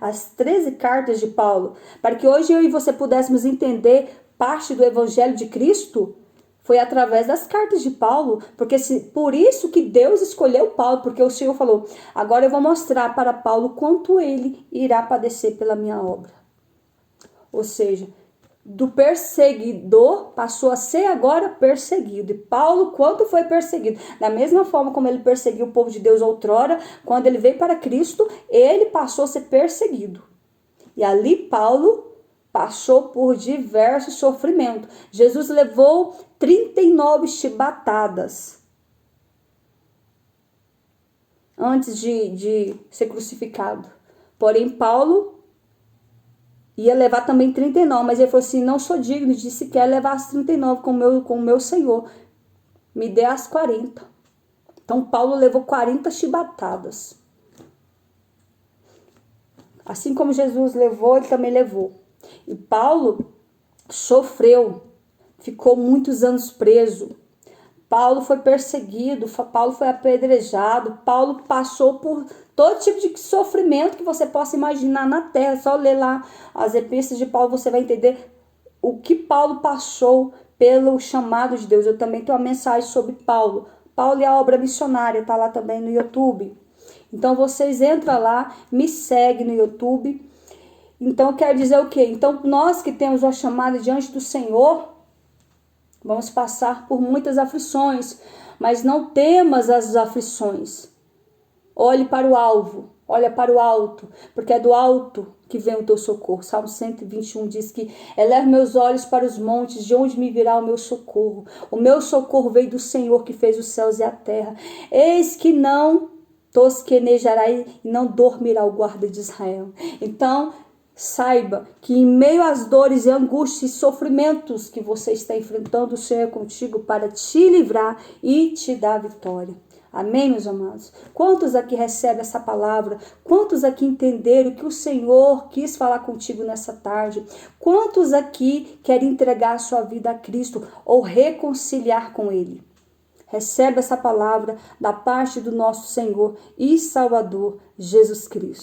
as 13 cartas de Paulo. Para que hoje eu e você pudéssemos entender parte do Evangelho de Cristo, foi através das cartas de Paulo, porque por isso que Deus escolheu Paulo, porque o Senhor falou, agora eu vou mostrar para Paulo quanto ele irá padecer pela minha obra. Ou seja, do perseguidor passou a ser agora perseguido. E Paulo, quanto foi perseguido? Da mesma forma como ele perseguiu o povo de Deus outrora, quando ele veio para Cristo, ele passou a ser perseguido. E ali Paulo passou por diversos sofrimentos. Jesus levou 39 chibatadas antes de ser crucificado. Porém, Paulo ia levar também 39, mas ele falou assim, não sou digno de sequer levar as 39 com o meu Senhor. Me dê as 40. Então, Paulo levou 40 chibatadas. Assim como Jesus levou, ele também levou. E Paulo sofreu, ficou muitos anos preso. Paulo foi perseguido, Paulo foi apedrejado, Paulo passou por todo tipo de sofrimento que você possa imaginar na terra. Só ler lá as epístolas de Paulo, você vai entender o que Paulo passou pelo chamado de Deus. Eu também tenho uma mensagem sobre Paulo. Paulo e a obra missionária, tá lá também no YouTube. Então vocês entram lá, me seguem no YouTube. Então quer dizer o quê? Então nós que temos uma chamada diante do Senhor, vamos passar por muitas aflições, mas não temas as aflições. Olhe para o alvo, olha para o alto, porque é do alto que vem o teu socorro. Salmo 121 diz que eleve meus olhos para os montes, de onde me virá o meu socorro. O meu socorro veio do Senhor que fez os céus e a terra. Eis que não tosquenejará e não dormirá o guarda de Israel. Então, saiba que em meio às dores e angústias e sofrimentos que você está enfrentando, o Senhor é contigo para te livrar e te dar vitória. Amém, meus amados? Quantos aqui recebem essa palavra? Quantos aqui entenderam o que o Senhor quis falar contigo nessa tarde? Quantos aqui querem entregar a sua vida a Cristo ou reconciliar com Ele? Recebe essa palavra da parte do nosso Senhor e Salvador Jesus Cristo.